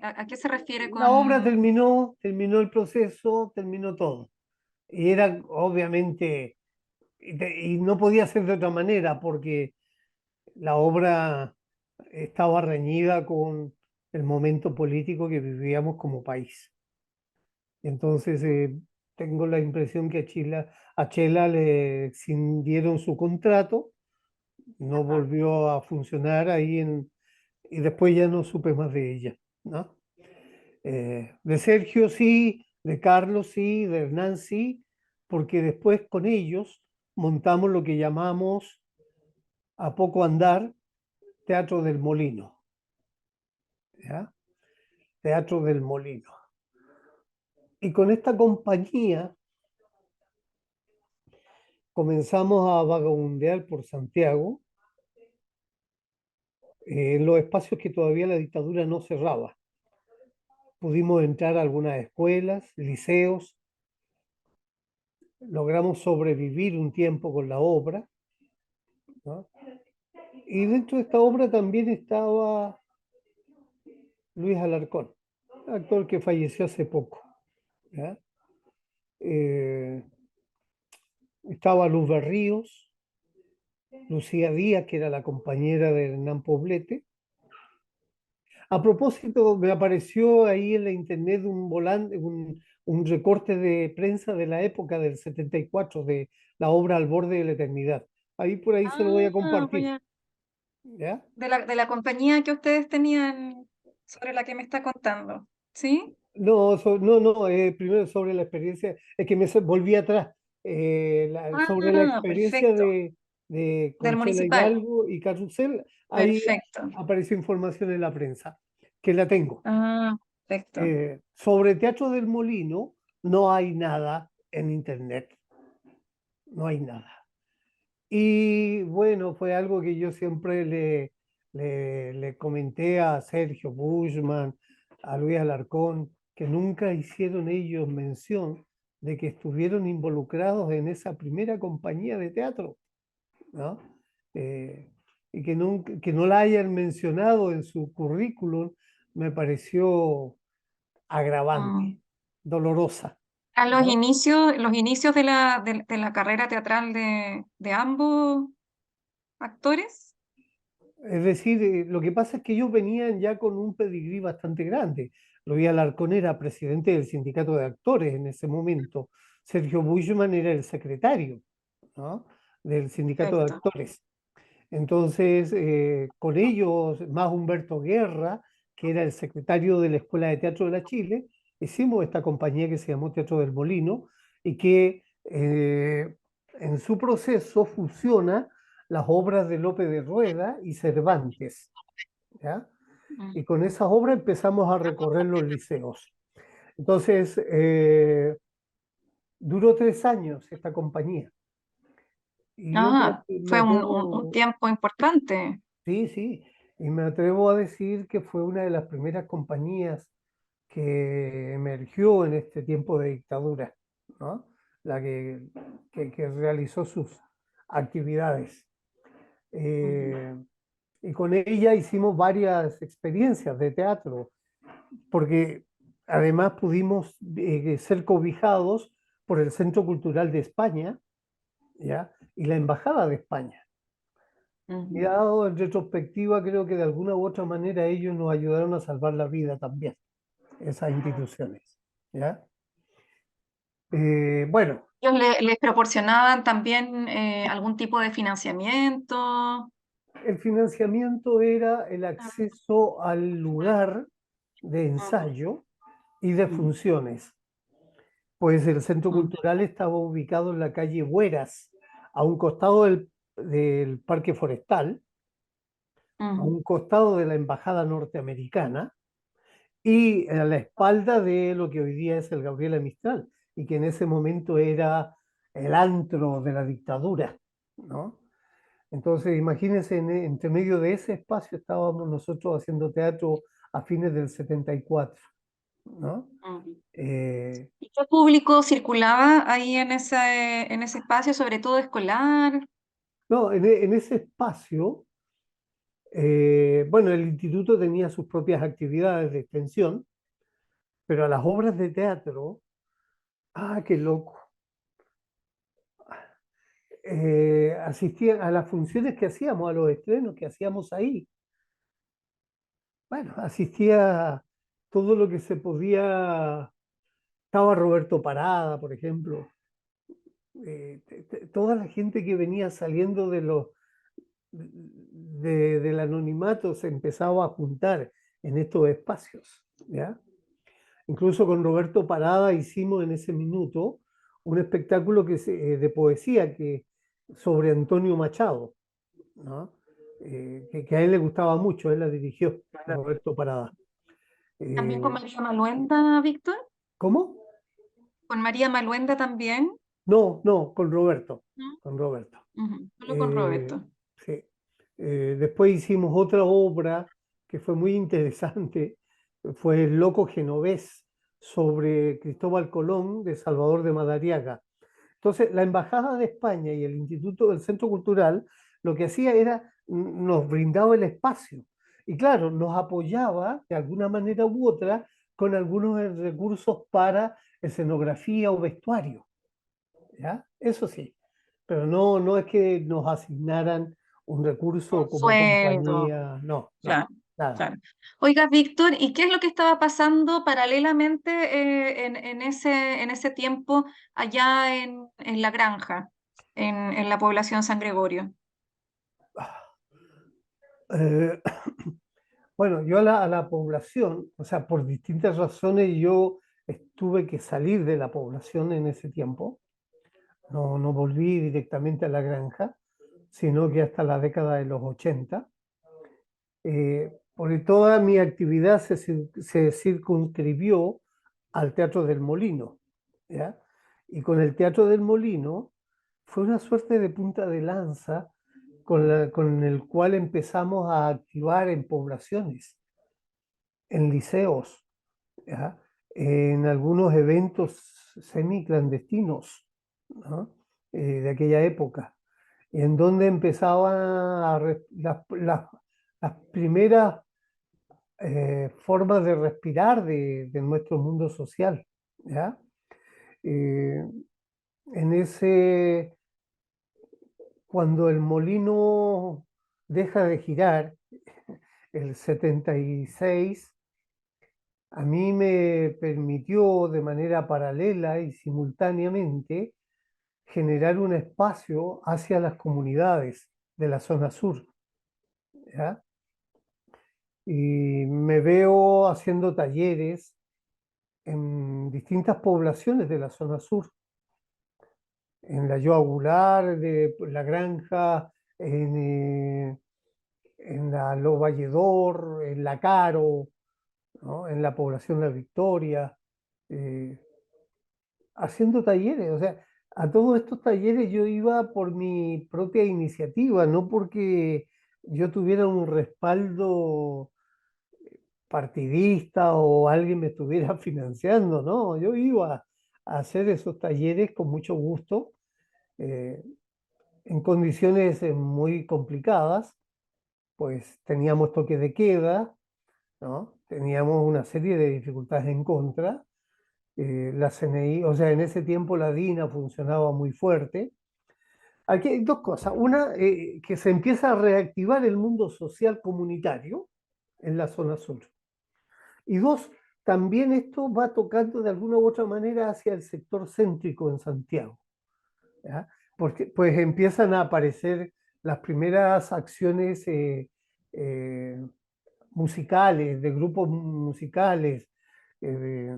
A qué se refiere La obra con...? terminó, terminó el proceso, terminó todo. Y era obviamente, y no podía ser de otra manera porque la obra estaba reñida con el momento político que vivíamos como país. Entonces, tengo la impresión que a Chela le extendieron su contrato, no Ajá. volvió a funcionar y después ya no supe más de ella, ¿no? De Sergio sí, de Carlos sí, de Hernán sí, porque después con ellos montamos lo que llamamos a poco andar Teatro del Molino, ¿ya? Teatro del Molino. Y con esta compañía comenzamos a vagabundear por Santiago, en los espacios que todavía la dictadura no cerraba. Pudimos entrar a algunas escuelas, liceos, logramos sobrevivir un tiempo con la obra, ¿no? Y dentro de esta obra también estaba Luis Alarcón, actor que falleció hace poco, ¿ya? Eh, Estaba Luz Berríos, Lucía Díaz, que era la compañera de Hernán Poblete. A propósito, me apareció ahí en la internet un recorte de prensa de la época del 74 de la obra Al borde de la eternidad. Ahí por ahí se lo voy a Ah, compartir, ¿ya? de la compañía que ustedes tenían sobre la que me está contando, ¿sí? No, no, no, primero sobre la experiencia, es que volví atrás, sobre la Ah, experiencia perfecto. de Del Conchela municipal. Hidalgo y Carrusel, ahí Perfecto. apareció información en la prensa, que la tengo. Ah, perfecto. Sobre Teatro del Molino, no hay nada en internet, no hay nada. Y bueno, fue algo que yo siempre le comenté a Sergio Bushman, a Luis Alarcón, que nunca hicieron ellos mención de que estuvieron involucrados en esa primera compañía de teatro, ¿no? Eh, y que no la hayan mencionado en su currículum me pareció agravante, Mm. dolorosa, A ¿no? los inicios de de la carrera teatral de ambos actores. Es decir, lo que pasa es que ellos venían ya con un pedigrí bastante grande. Luis Alarcón era presidente del sindicato de actores en ese momento. Sergio Bushman era el secretario, ¿no? Del sindicato de Perfecto. actores. Entonces, con ellos, más Humberto Guerra, que era el secretario de la Escuela de Teatro de la Chile, hicimos esta compañía que se llamó Teatro del Molino y que en su proceso fusiona las obras de Lope de Rueda y Cervantes, ¿ya? Mm. Y con esas obras empezamos a recorrer los liceos. Entonces, duró 3 años esta compañía. Y yo Ah, me fue un atrevo, tiempo importante. sí, sí, y me atrevo a decir que fue una de las primeras compañías que emergió en este tiempo de dictadura, ¿no? La que realizó sus actividades. Ujú. Eh, y con ella hicimos varias experiencias de teatro, porque además pudimos ser cobijados por el Centro Cultural de España, ¿ya? Y la Embajada de España. Ujú. Mirado en retrospectiva, creo que de alguna u otra manera ellos nos ayudaron a salvar la vida también, esas instituciones, ¿ya? Bueno, ¿Ellos les proporcionaban también algún tipo de financiamiento? el financiamiento era el acceso al lugar de ensayo y de Mm, funciones, pues el Centro mm, Cultural estaba ubicado en la calle Bueras, a un costado del Parque Forestal, a Ujú, un costado de la embajada norteamericana y a la espalda de lo que hoy día es el Gabriela Mistral, y que en ese momento era el antro de la dictadura, ¿no? Entonces, imagínense, entre medio de ese espacio estábamos nosotros haciendo teatro a fines del 74, ¿no? ujú. Eh, ¿Y qué público circulaba ahí en ese espacio, sobre todo escolar? no, en ese espacio, bueno, el instituto tenía sus propias actividades de extensión, pero a las obras de teatro, qué loco. Asistían a las funciones que hacíamos, a los estrenos que hacíamos ahí. Bueno, asistía todo lo que se podía. Estaba Roberto Parada, por ejemplo. Toda la gente que venía saliendo del anonimato se empezaba a juntar en estos espacios, ¿ya? Incluso con Roberto Parada hicimos en ese minuto un espectáculo de poesía sobre Antonio Machado, ¿no? Que a él le gustaba mucho, él la dirigió, Roberto Parada. También con Eh, María Maluenda, Víctor. ¿Cómo? Con María Maluenda también. No, no, con Roberto, ¿No? con Roberto. Ujú, solo con Eh, Roberto. sí. Después hicimos otra obra que fue muy interesante, fue El Loco Genovés, sobre Cristóbal Colón de Salvador de Madariaga. Entonces, la Embajada de España y el Instituto del Centro Cultural lo que hacía era, nos brindaba el espacio. Y claro, nos apoyaba de alguna manera u otra con algunos recursos para escenografía o vestuario, ¿ya? Eso sí, pero no, no es que nos asignaran un Un recurso como sueldo. compañía, no, no, Claro, nada. claro. Oiga, Víctor, ¿y qué es lo que estaba pasando paralelamente en ese tiempo allá en La Granja, en la población San Gregorio? Eh, bueno, yo a la población, o sea, por distintas razones yo tuve que salir de la población en ese tiempo. No, no volví directamente a la granja, sino que hasta la década de los 80. Porque toda mi actividad se circunscribió al Teatro del Molino, ¿ya? Y con el Teatro del Molino fue una suerte de punta de lanza con el cual empezamos a activar en poblaciones, en liceos, ¿ya? En algunos eventos semiclandestinos, ¿no? De aquella época, en donde empezaban las primeras formas de respirar de nuestro mundo social, ¿ya? Eh, en ese, cuando el molino deja de girar, el 76, a mí me permitió de manera paralela y simultáneamente generar un espacio hacia las comunidades de la zona sur, ¿ya? Y me veo haciendo talleres en distintas poblaciones de la zona sur, en la Yoa Goulart, de La Granja, en la Lo Valledor, en La Caro, ¿no? En la población La Victoria, eh, haciendo talleres. O sea, a todos estos talleres yo iba por mi propia iniciativa, no porque yo tuviera un respaldo partidista o alguien me estuviera financiando, ¿no? Yo iba a hacer esos talleres con mucho gusto, eh, en condiciones muy complicadas, pues teníamos toque de queda, ¿no? Teníamos una serie de dificultades en contra. La CNI, o sea, en ese tiempo la DINA funcionaba muy fuerte. Aquí hay dos cosas. Una, que se empieza a reactivar el mundo social comunitario en la zona sur. Y dos, también esto va tocando de alguna u otra manera hacia el sector céntrico en Santiago, ¿ya? Porque pues empiezan a aparecer las primeras acciones eh, musicales, de grupos musicales. eh,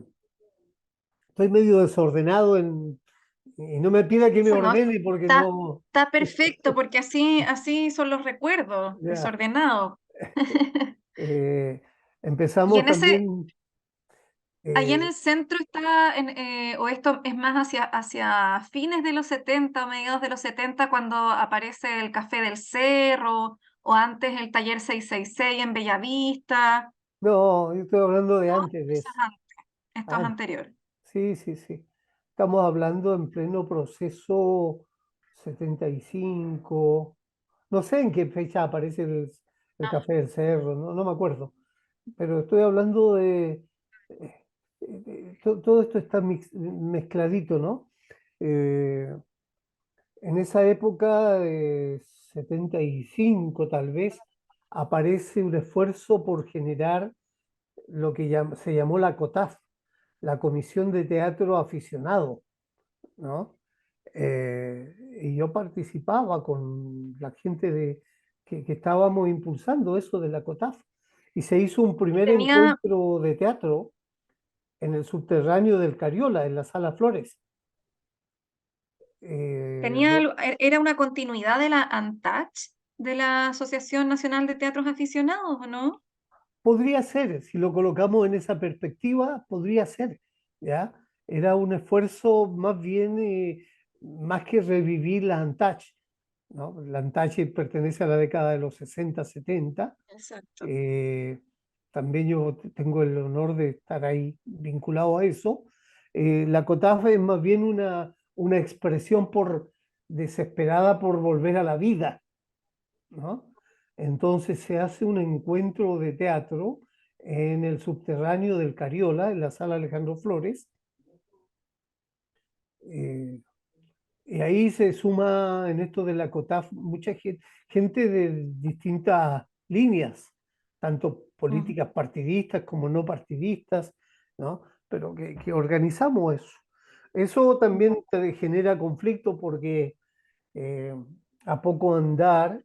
Estoy medio desordenado y no me pida que me Eso no, ordene porque está, no. está perfecto, porque así son los recuerdos, Ya. desordenados. Eh, Y empezamos en ese, también, allá en eh, el centro está, o esto es más hacia fines de los 70 o mediados de los 70 cuando aparece el Café del Cerro, o antes el Taller 666 en Bellavista. no, yo estoy hablando de No, antes de eso eso. es antes, esto es Antes. anterior. Sí, sí, sí. Estamos hablando en pleno proceso 75. No sé en qué fecha aparece el Café del Cerro, no, no me acuerdo. Pero estoy hablando todo esto está mezcladito, ¿no? Eh, en esa época de 75 tal vez aparece un esfuerzo por generar lo que se llamó la COTAF, la Comisión de Teatro Aficionado, ¿no? Y yo participaba con la gente que estábamos impulsando eso de la COTAF. Y se hizo un Y primer tenía, encuentro de teatro en el subterráneo del Cariola, en la Sala Flores. Eh, tenía, do- era una continuidad de la ANTACH, de la Asociación Nacional de Teatros Aficionados, ¿o no? Podría ser, si lo colocamos en esa perspectiva, podría ser, ¿ya? Era un esfuerzo más bien, más que revivir la Antach, ¿no? La Antach pertenece a la década de los 60, 70. Exacto. eh, También yo tengo el honor de estar ahí vinculado a eso. La COTAF es más bien una expresión desesperada por volver a la vida, ¿no? Entonces se hace un encuentro de teatro en el subterráneo del Cariola, en la sala Alejandro Flores, eh, y ahí se suma en esto de la COTAF mucha gente de distintas líneas, tanto Ujú. políticas partidistas como no partidistas, ¿no? Pero que organizamos eso. Eso también te genera conflicto porque eh, a poco andar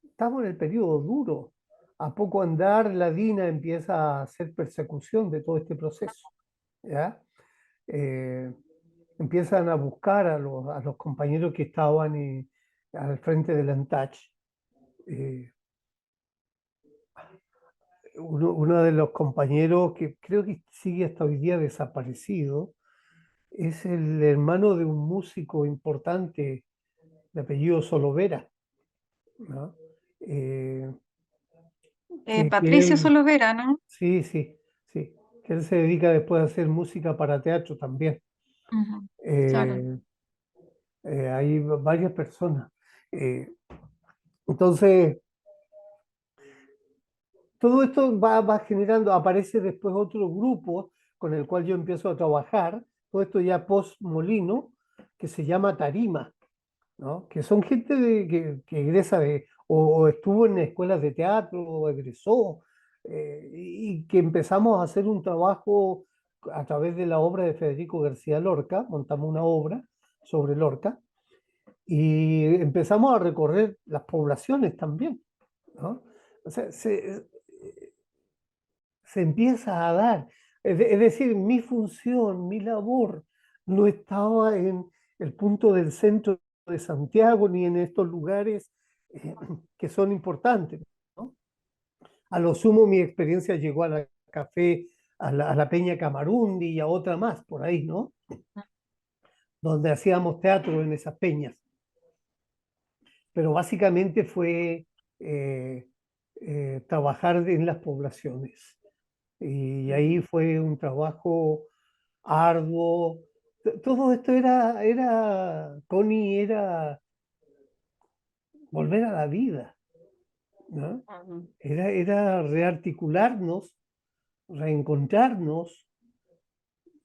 estamos en el periodo duro. A poco andar, la DINA empieza a hacer persecución de todo este proceso, ¿ya? Eh, Empiezan a buscar a los compañeros que estaban al frente del ANTACH. Eh, uno de los compañeros que creo que sigue hasta hoy día desaparecido es el hermano de un músico importante de apellido Solovera, ¿no? Eh, que Patricio él Solovera, ¿no? Sí, sí, sí. Que él se dedica después a hacer música para teatro también. Ujú. Claro. Eh, Hay varias personas. Eh, entonces, todo esto va generando, aparece después otro grupo con el cual yo empiezo a trabajar, todo esto ya post Molino, que se llama Tarima, ¿no? Que son gente que egresa o estuvo en escuelas de teatro o egresó, y que empezamos a hacer un trabajo a través de la obra de Federico García Lorca, montamos una obra sobre Lorca y empezamos a recorrer las poblaciones también, ¿no? O sea, se empieza a dar. Es decir, mi función, mi labor, no estaba en el punto del centro de Santiago ni en estos lugares eh, que son importantes, ¿no? A lo sumo mi experiencia llegó a la café, a la Peña Camarundi y a otra más por ahí, ¿no? Donde hacíamos teatro en esas peñas. Pero básicamente fue eh, trabajar en las poblaciones. Y ahí fue un trabajo arduo. Todo esto Connie, era volver a la vida, ¿no? Ujú. Era rearticularnos, reencontrarnos,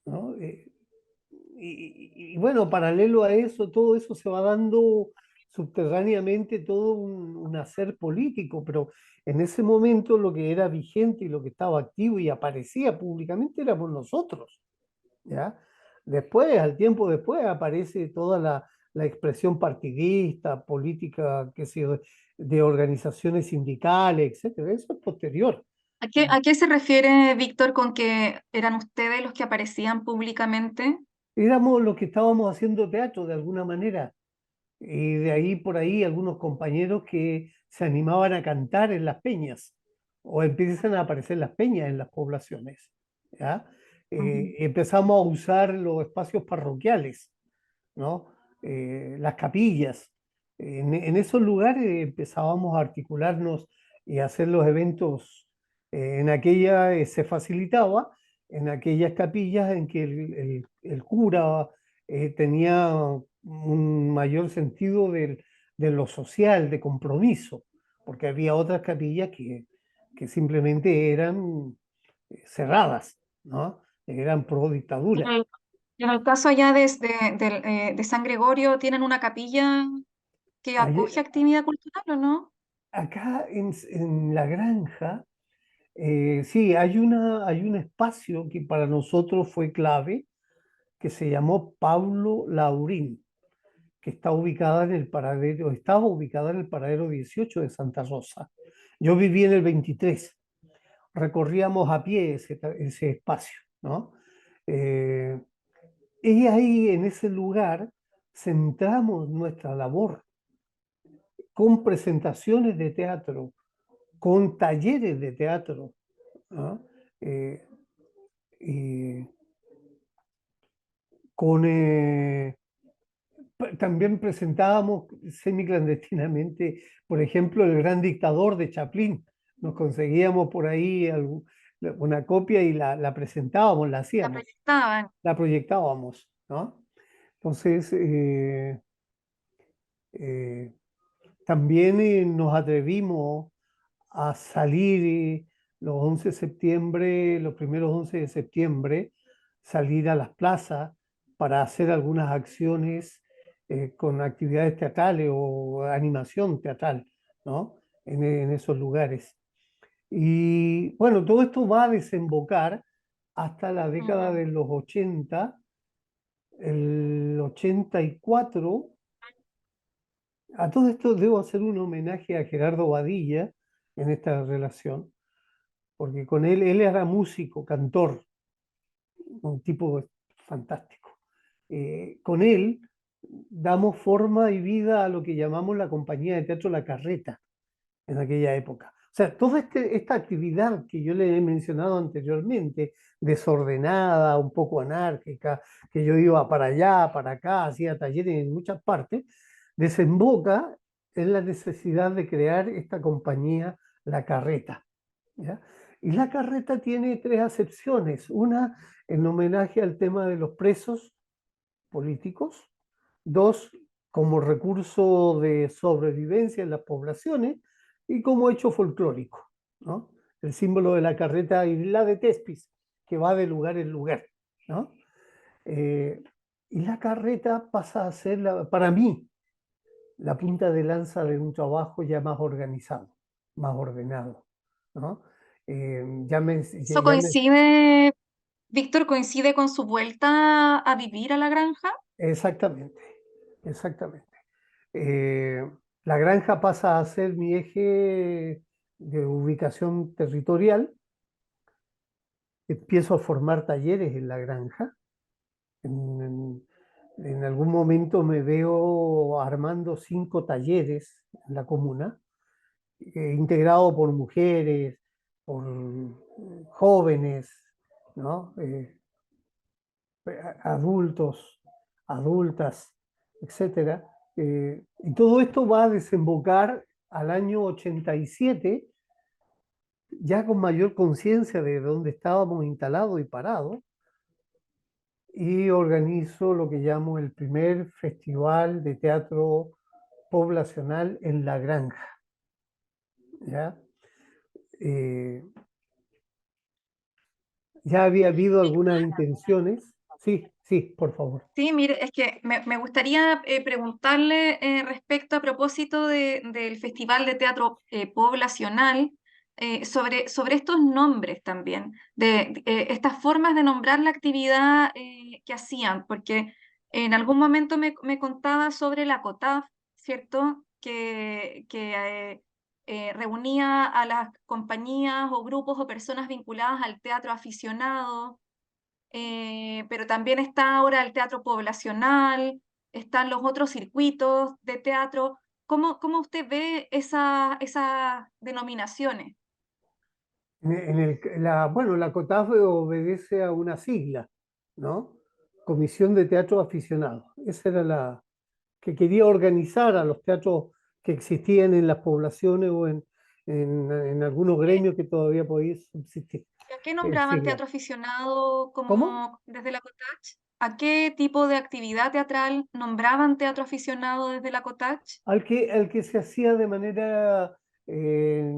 ¿no? Y bueno, paralelo a eso, todo eso se va dando subterráneamente, todo un hacer político, pero en ese momento lo que era vigente y lo que estaba activo y aparecía públicamente éramos nosotros. ¿Ya? Después, al tiempo después, aparece toda la expresión partidista, política, qué sé yo, de organizaciones sindicales, etcétera. Eso es posterior. A qué se refiere Víctor con que eran ustedes los que aparecían públicamente? Éramos los que estábamos haciendo teatro de alguna manera. Y de ahí por ahí algunos compañeros que se animaban a cantar en las peñas o empiezan a aparecer las peñas en las poblaciones. ¿Ya? Ujú. Empezamos a usar los espacios parroquiales, ¿no? Las capillas. En esos lugares empezábamos a articularnos y a hacer los eventos. En aquella se facilitaba en aquellas capillas en que el cura tenía un mayor sentido de lo social, de compromiso, porque había otras capillas que simplemente eran cerradas, ¿no? Eran pro Y dictadura. en el caso allá de San Gregorio, ¿tienen una capilla que acoge actividad cultural o no? Acá en la granja, sí, hay un espacio que para nosotros fue clave, que se llamó Pablo Laurín, que está ubicada en el paradero, estaba ubicada en el paradero 18 de Santa Rosa. Yo viví en el 23, recorríamos a pie ese espacio, ¿no? Eh, y ahí, en ese lugar, centramos nuestra labor con presentaciones de teatro, con talleres de teatro, ¿no? Eh, y con, también presentábamos semiclandestinamente, por ejemplo, El Gran Dictador de Chaplin. Nos conseguíamos por ahí una copia y la presentábamos, la La hacíamos, proyectaban. la proyectábamos, ¿no? Entonces, eh, también nos atrevimos a salir los 11 de septiembre, los primeros 11 de septiembre, salir a las plazas para hacer algunas acciones con actividades teatrales o animación teatral, ¿no? En esos lugares. Y bueno, todo esto va a desembocar hasta la década Mm. de los 80, el 84. A todo esto debo hacer un homenaje a Gerardo Badilla en esta relación, porque con él era músico, cantor, un tipo fantástico. Con él damos forma y vida a lo que llamamos la compañía de teatro La Carreta en aquella época. O sea, toda esta actividad que yo le he mencionado anteriormente, desordenada, un poco anárquica, que yo iba para allá, para acá, hacía talleres en muchas partes, desemboca en la necesidad de crear esta compañía La Carreta. ¿Ya? Y La Carreta tiene tres acepciones. Una, en homenaje al tema de los presos políticos. Dos, como recurso de sobrevivencia en las poblaciones y como hecho folclórico, ¿no? El símbolo de la carreta y la de Tespis, que va de lugar en lugar, ¿no? Eh, y la carreta pasa a ser, para mí, la punta de lanza de un trabajo ya más organizado, más ordenado, ¿no? Ya me, ¿Eso ya me, coincide, Víctor, coincide con su vuelta a vivir a la granja? exactamente, exactamente. Eh, la granja pasa a ser mi eje de ubicación territorial. Empiezo a formar talleres en la granja. En, en algún momento me veo armando 5 talleres en la comuna, integrado por mujeres, por jóvenes, ¿no? Adultos, adultas, etcétera. Y todo esto va a desembocar al año 87, ya con mayor conciencia de dónde estábamos instalados y parados, y organizo lo que llamo el primer festival de teatro poblacional en La Granja. ¿Ya? Eh, ya había habido algunas intenciones. Sí, sí, por favor. Sí, mire, es que me gustaría preguntarle respecto a propósito del Festival de Teatro Poblacional, sobre estos nombres también, de estas formas de nombrar la actividad que hacían, porque en algún momento me contaba sobre la COTAF, ¿cierto? Que reunía a las compañías o grupos o personas vinculadas al teatro aficionado, pero también está ahora el teatro poblacional, están los otros circuitos de teatro. ¿Cómo usted ve esas denominaciones? Bueno, la COTAF obedece a una sigla, ¿no? Comisión de Teatro Aficionado. Esa era la que quería organizar a los teatros que existían en las poblaciones o en algunos gremios que todavía podían subsistir. ¿A qué nombraban Sigla. teatro aficionado ¿Cómo? como desde la COTACH? ¿A qué tipo de actividad teatral nombraban teatro aficionado desde la COTACH? Al que se hacía de manera eh,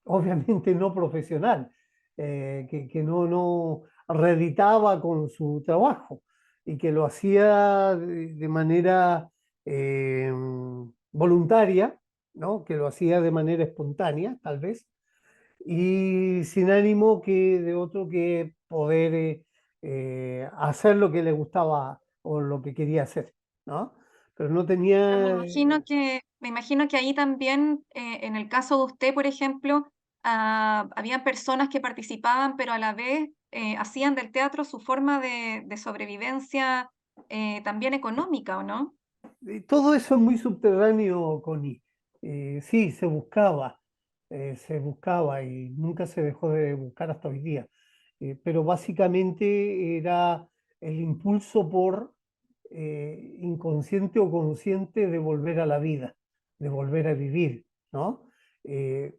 obviamente no profesional, que no reeditaba con su trabajo y que lo hacía de manera eh, voluntaria, ¿no? Que lo hacía de manera espontánea, tal vez, y sin ánimo de otro que poder hacer lo que le gustaba o lo que quería hacer, ¿no? Pero no Pero tenía me imagino que ahí también, en el caso de usted, por ejemplo, habían personas que participaban, pero a la vez hacían del teatro su forma de sobrevivencia también económica, ¿o no? todo eso es muy subterráneo, Connie. Sí, se buscaba y nunca se dejó de buscar hasta hoy día. Pero básicamente era el impulso por inconsciente o consciente de volver a la vida, de volver a vivir, ¿no? Eh,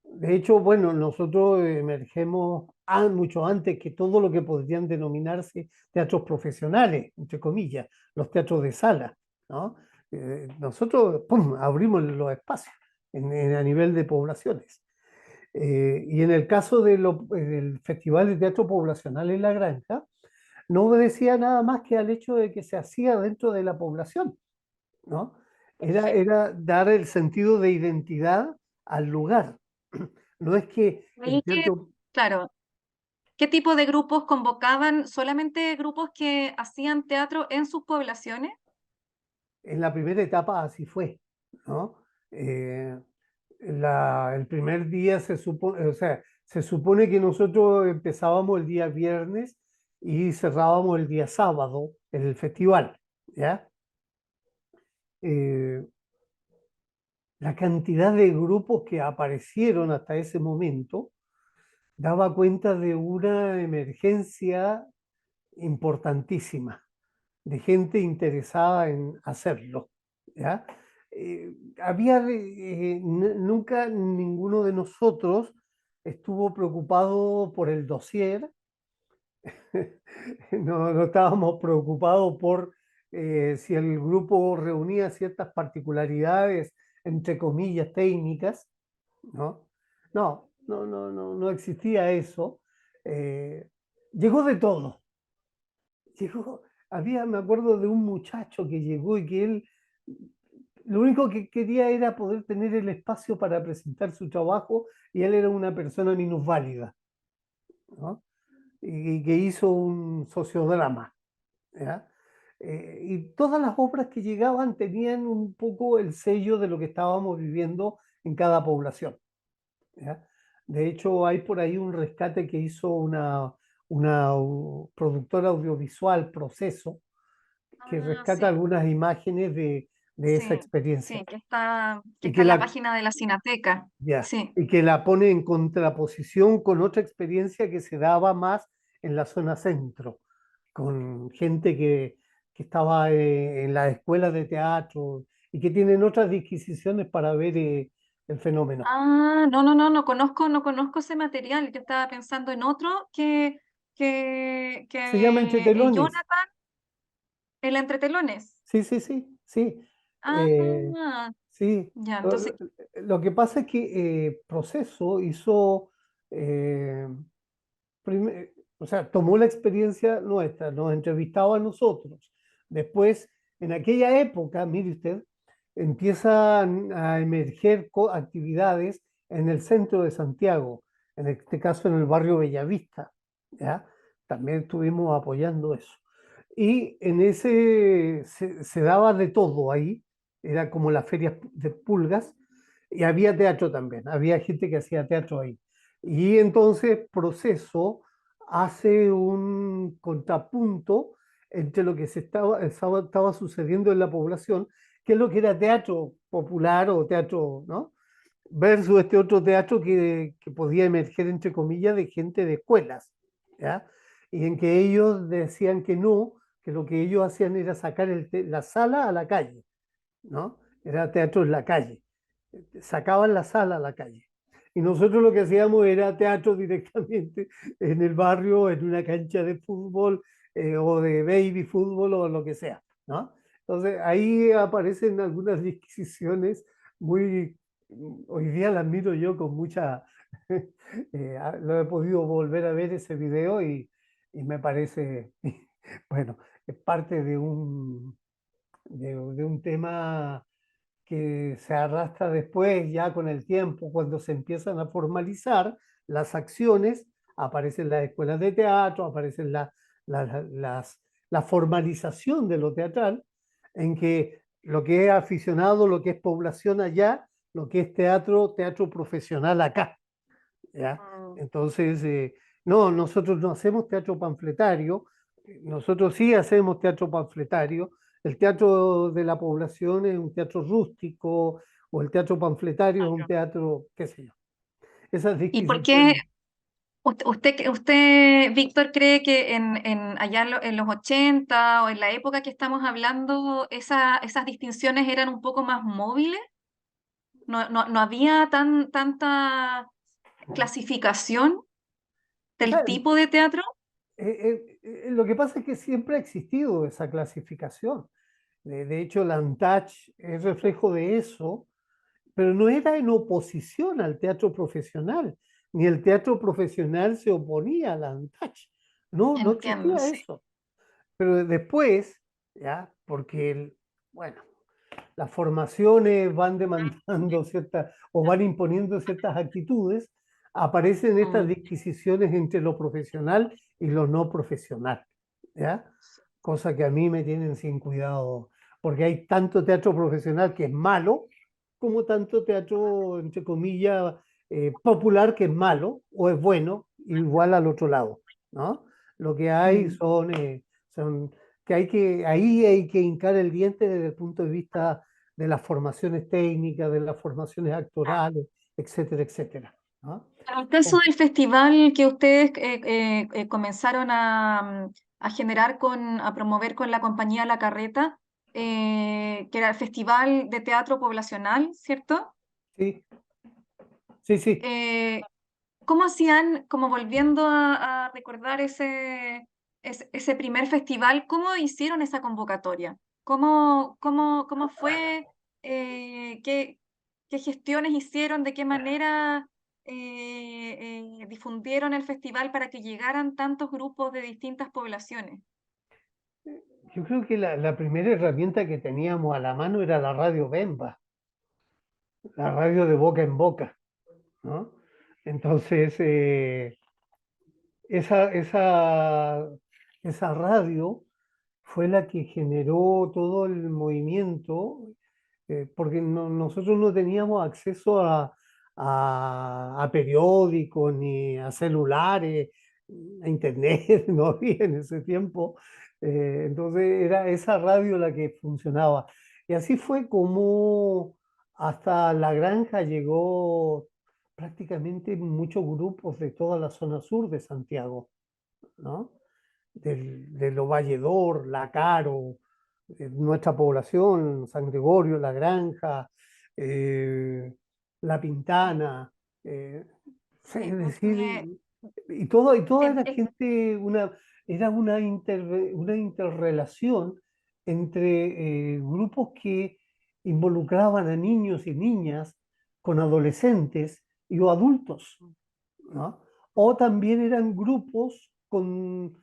de hecho, bueno, nosotros emergemos mucho antes que todo lo que podrían denominarse teatros profesionales, entre comillas, los teatros de sala, ¿no? Nosotros, ¡pum!, abrimos los espacios a nivel de poblaciones. Y en el caso del Festival de Teatro Poblacional en La Granja, no obedecía nada más que al hecho de que se hacía dentro de la población, ¿no? Perfecto. Era dar el sentido de identidad al lugar. No es que el Ahí que, teatro, claro, ¿qué tipo de grupos convocaban? ¿Solamente grupos que hacían teatro en sus poblaciones? en la primera etapa así fue, ¿no? Eh, el primer día o sea, se supone que nosotros empezábamos el día viernes y cerrábamos el día sábado en el festival, ¿ya? Eh, la cantidad de grupos que aparecieron hasta ese momento daba cuenta de una emergencia importantísima de gente interesada en hacerlo, ¿ya? Nunca ninguno de nosotros estuvo preocupado por el dossier, no estábamos preocupados por si el grupo reunía ciertas particularidades, entre comillas, técnicas, ¿no? No existía eso. Eh, Llegó de todo. Llegó, me acuerdo de un muchacho que llegó y que él lo único que quería era poder tener el espacio para presentar su trabajo y él era una persona minusválida, ¿no? Y que hizo un sociodrama, ¿ya? Y todas las obras que llegaban tenían un poco el sello de lo que estábamos viviendo en cada población, ¿ya? De hecho, hay por ahí un rescate que hizo una productora audiovisual, Proceso, que Ah, rescata sí, algunas imágenes de esa sí, experiencia sí, que y está que en la la, página de la Cineteca. ya, Sí. y que la pone en contraposición con otra experiencia que se daba más en la zona centro, con gente que estaba en las escuelas de teatro y que tienen otras disquisiciones para ver el fenómeno. Ah, no conozco ese material. Yo estaba pensando en otro Se llama que Entretelones. Jonathan, el entretelones. Sí, sí, sí, sí. Eh, Ah, sí. ya, Lo, entonces, lo que pasa es que Proceso hizo eh, o sea, tomó la experiencia nuestra, nos entrevistaba a nosotros. Después, en aquella época, mire usted, empiezan a emerger actividades en el centro de Santiago, en este caso en el barrio Bellavista, ¿ya? También estuvimos apoyando eso. Y en ese se daba de todo ahí, era como las ferias de pulgas, y había teatro también, había gente que hacía teatro ahí. Y entonces Proceso hace un contrapunto entre lo que estaba sucediendo en la población, qué es lo que era teatro popular o teatro, ¿no? Versus este otro teatro que podía emerger, entre comillas, de gente de escuelas, ¿ya? Y en que ellos decían que no, que lo que ellos hacían era sacar la sala a la calle, ¿no? Era teatro en la calle, sacaban la sala a la calle. Y nosotros lo que hacíamos era teatro directamente en el barrio, en una cancha de fútbol o de baby fútbol o lo que sea, ¿no? Entonces ahí aparecen algunas disquisiciones muy, hoy día las miro yo con mucha, lo he podido volver a ver ese video y me parece, bueno, es parte de un tema que se arrastra después, ya con el tiempo, cuando se empiezan a formalizar las acciones, aparecen las escuelas de teatro, aparecen la formalización de lo teatral, en que lo que es aficionado, lo que es población allá, lo que es teatro, teatro profesional acá. ¿Ya? Mm. Entonces, no, nosotros no hacemos teatro panfletario, nosotros sí hacemos teatro panfletario. El teatro de la población es un teatro rústico o el teatro panfletario es un teatro, qué sé yo. Esas ¿Y por qué disquisiciones. usted, Víctor, cree que allá en los 80 o en la época que estamos hablando, esas distinciones eran un poco más móviles? No había tanta clasificación O del sea, tipo de teatro. lo que pasa es que siempre ha existido esa clasificación. De hecho, la ANTACH es reflejo de eso, pero no era en oposición al teatro profesional, ni el teatro profesional se oponía a la ANTACH. No, no Entiendo, existía sí. eso. Pero después, ya, porque, bueno, las formaciones van demandando ciertas o van imponiendo ciertas actitudes, aparecen estas Mm. disquisiciones entre lo profesional y lo no profesional, ¿ya? Cosa que a mí me tienen sin cuidado, porque hay tanto teatro profesional que es malo, como tanto teatro, entre comillas, popular que es malo o es bueno, igual al otro lado, ¿no? Lo que hay Mm. son que ahí hay que hincar el diente desde el punto de vista de las formaciones técnicas, de las formaciones actorales, etcétera, etcétera, ¿no? En el caso del festival que ustedes comenzaron a generar a promover con la compañía La Carreta, que era el Festival de Teatro Poblacional, ¿cierto? Sí, sí, sí. Eh, ¿Cómo hacían, como volviendo a recordar ese primer festival, cómo hicieron esa convocatoria? ¿Cómo fue? ¿Qué gestiones hicieron? ¿De qué manera difundieron el festival para que llegaran tantos grupos de distintas poblaciones? Yo creo que la primera herramienta que teníamos a la mano era la radio Bemba, la radio de boca en boca, ¿no? Entonces, esa, esa, esa radio fue la que generó todo el movimiento, porque nosotros no teníamos acceso a periódicos ni a celulares, a internet, no había en ese tiempo. Entonces era esa radio la que funcionaba. Y así fue como hasta La Granja llegó prácticamente muchos grupos de toda la zona sur de Santiago, ¿no? De Lo Valledor, La Caro, nuestra población, San Gregorio, La Granja, eh, La Pintana, es decir, Me- y toda en- era gente, era una interrelación entre grupos que involucraban a niños y niñas con adolescentes y o adultos, ¿no? O también eran grupos con,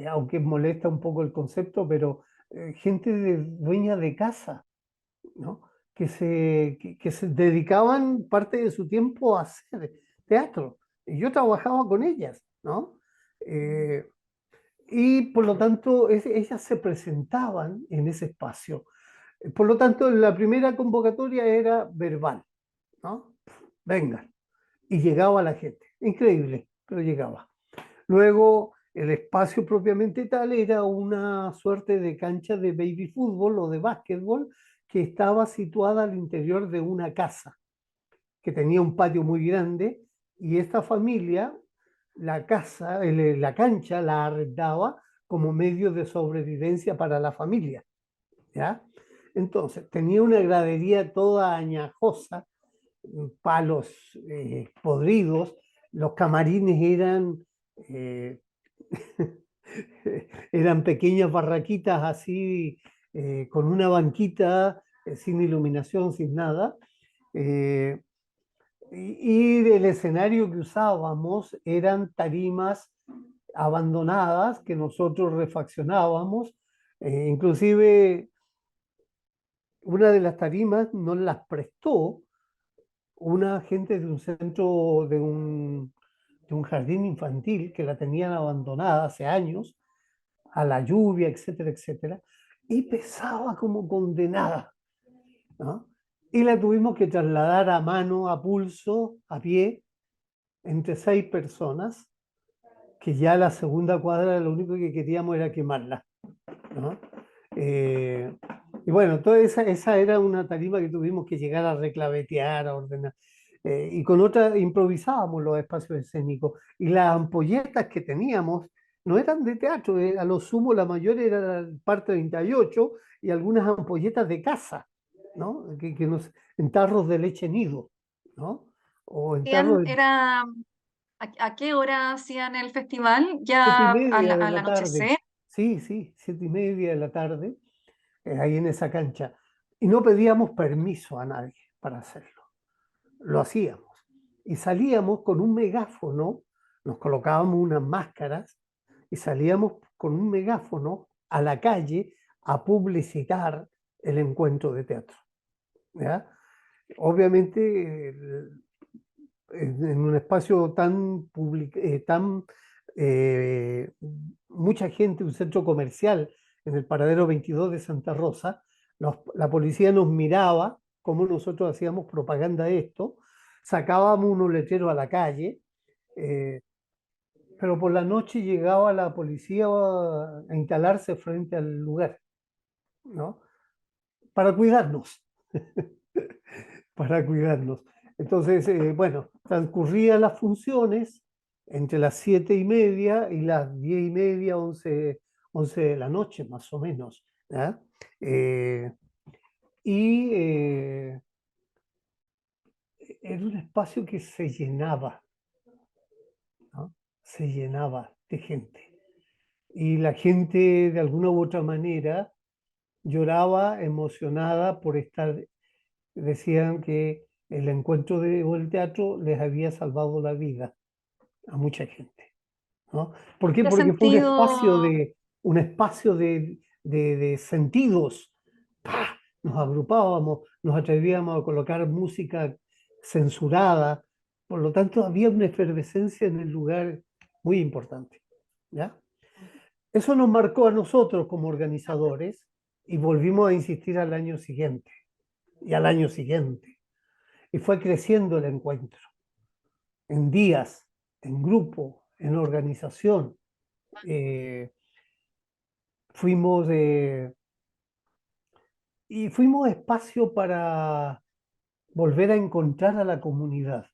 aunque molesta un poco el concepto, pero gente dueña de casa, ¿no? Que se dedicaban parte de su tiempo a hacer teatro. Y yo trabajaba con ellas, ¿no? Eh, y por lo tanto, ellas se presentaban en ese espacio. Por lo tanto, la primera convocatoria era verbal, ¿no? Vengan. Y llegaba la gente. Increíble, pero llegaba. Luego el espacio propiamente tal era una suerte de cancha de baby fútbol o de básquetbol que estaba situada al interior de una casa que tenía un patio muy grande y esta familia, la casa, la cancha la arrendaba como medio de sobrevivencia para la familia, ¿ya? Entonces, tenía una gradería toda añajosa, palos podridos, los camarines eh, eran pequeñas barraquitas así, con una banquita, sin iluminación, sin nada. eh, y el escenario que usábamos eran tarimas abandonadas que nosotros refaccionábamos. Inclusive una de las tarimas nos las prestó una gente de un centro, de un jardín infantil que la tenían abandonada hace años, a la lluvia, etcétera, etcétera, y pesaba como condenada, ¿no? Y la tuvimos que trasladar a mano, a pulso, a pie, entre 6 personas, que ya la segunda cuadra lo único que queríamos era quemarla, ¿no? Eh, y bueno, toda esa era una tarima que tuvimos que llegar a reclavetear, a ordenar. Y con otra improvisábamos los espacios escénicos. Y las ampolletas que teníamos no eran de teatro, a lo sumo la mayor era el parte 38 y algunas ampolletas de casa, ¿no? En tarros de leche nido, ¿no? O en tarros de Era, a qué hora hacían el festival? siete y ¿Ya media de al la tarde. anochecer? Sí, sí, 7:30 de la tarde, ahí en esa cancha. Y no pedíamos permiso a nadie para hacerlo. Lo hacíamos. Y salíamos con un megáfono, nos colocábamos unas máscaras y salíamos con un megáfono a la calle a publicitar el encuentro de teatro, ¿ya? Obviamente, en un espacio tan eh, mucha gente, un centro comercial en el paradero 22 de Santa Rosa, la policía nos miraba como nosotros hacíamos propaganda de esto, sacábamos unos letreros a la calle, eh, pero por la noche llegaba la policía a instalarse frente al lugar, ¿no? Para cuidarnos, para cuidarnos. Entonces, bueno, transcurrían las funciones entre las 7:30 y las 10:30, 11 de la noche, más o menos, ¿ya? Eh, y era un espacio que se llenaba, ¿no? Se llenaba de gente. Y la gente, de alguna u otra manera, lloraba emocionada por estar, decían que el encuentro o el teatro les había salvado la vida a mucha gente, ¿no? ¿Por qué? ¿Qué Porque fue sentido? un espacio de sentidos. ¡Pah! Nos agrupábamos, nos atrevíamos a colocar música censurada, por lo tanto había una efervescencia en el lugar muy importante, ¿ya? Eso nos marcó a nosotros como organizadores y volvimos a insistir al año siguiente y al año siguiente. Y fue creciendo el encuentro, en días, en grupo, en organización. Eh, fuimos y fuimos espacio para volver a encontrar a la comunidad,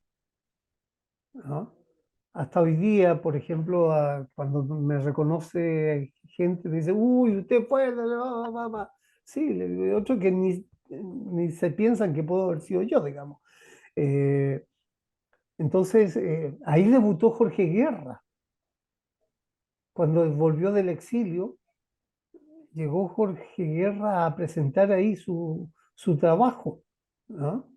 ¿no? Hasta hoy día, por ejemplo, cuando me reconoce gente, me dice, uy, usted fue, va, va, va. Sí, le digo, y otro que ni se piensan que puedo haber sido yo, digamos. Eh, entonces, ahí debutó Jorge Guerra. Cuando volvió del exilio, llegó Jorge Guerra a presentar ahí su trabajo, ¿no?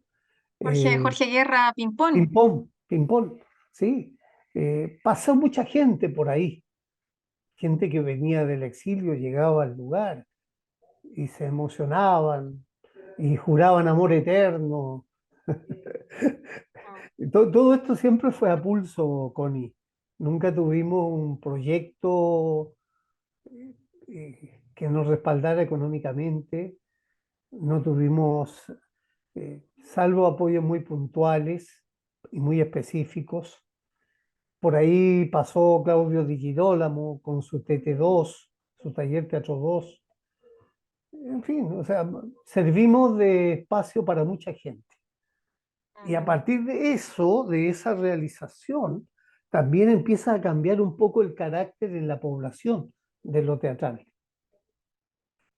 Eh, Jorge Guerra Pimpón. ping-pong, ping-pong, sí. Pasó mucha gente por ahí, gente que venía del exilio, llegaba al lugar y se emocionaban y juraban amor eterno. Todo esto siempre fue a pulso, Connie. Nunca tuvimos un proyecto que nos respaldara económicamente. No tuvimos, salvo apoyos muy puntuales y muy específicos, Por ahí pasó Claudio Di Girolamo con su TT2, su taller Teatro 2. En fin, o sea, servimos de espacio para mucha gente. Y a Mm. partir de eso, de esa realización, también empieza a cambiar un poco el carácter en la población de lo teatral.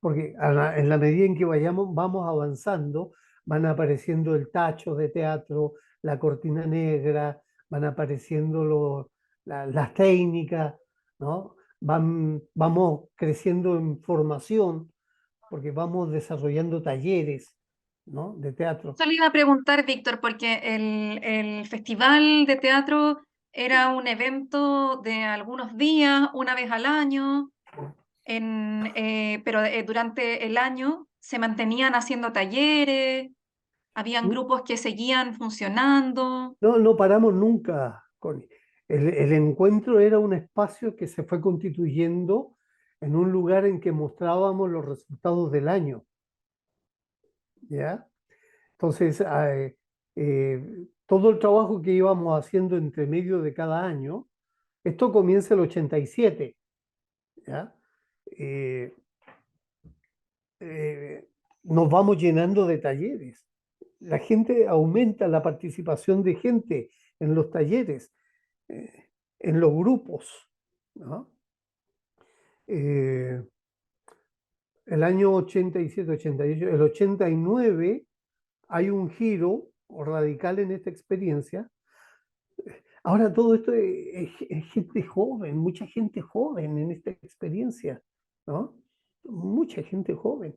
Porque en la medida en que vamos avanzando, van apareciendo el tacho de teatro, la cortina negra, van apareciendo las técnicas, ¿no? Vamos creciendo en formación, porque vamos desarrollando talleres, ¿no? De teatro. Eso le iba a preguntar, Víctor, porque el festival de teatro era un evento de algunos días, una vez al año, pero durante el año se mantenían haciendo talleres, habían grupos que seguían funcionando. No, no paramos nunca, Connie. El encuentro era un espacio que se fue constituyendo en un lugar en que mostrábamos los resultados del año, ¿ya? Entonces, todo el trabajo que íbamos haciendo entre medio de cada año, esto comienza el 87, ¿ya? Eh, eh, Nos vamos llenando de talleres. La gente aumenta la participación de gente en los talleres, eh, en los grupos, ¿no? Eh, el año 87, 88, el 89 hay un giro radical en esta experiencia. Ahora todo esto es gente joven, mucha gente joven en esta experiencia, ¿no? Mucha gente joven.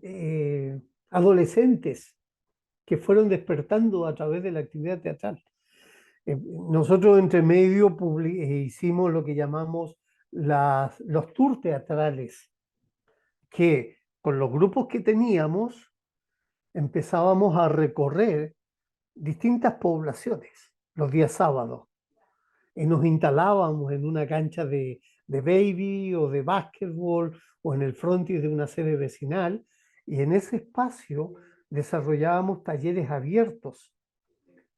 Eh, Adolescentes que fueron despertando a través de la actividad teatral. Nosotros entre medio hicimos lo que llamamos los tours teatrales, que con los grupos que teníamos empezábamos a recorrer distintas poblaciones los días sábados y nos instalábamos en una cancha de baby o de básquetbol o en el frontis de una sede vecinal y en ese espacio desarrollábamos talleres abiertos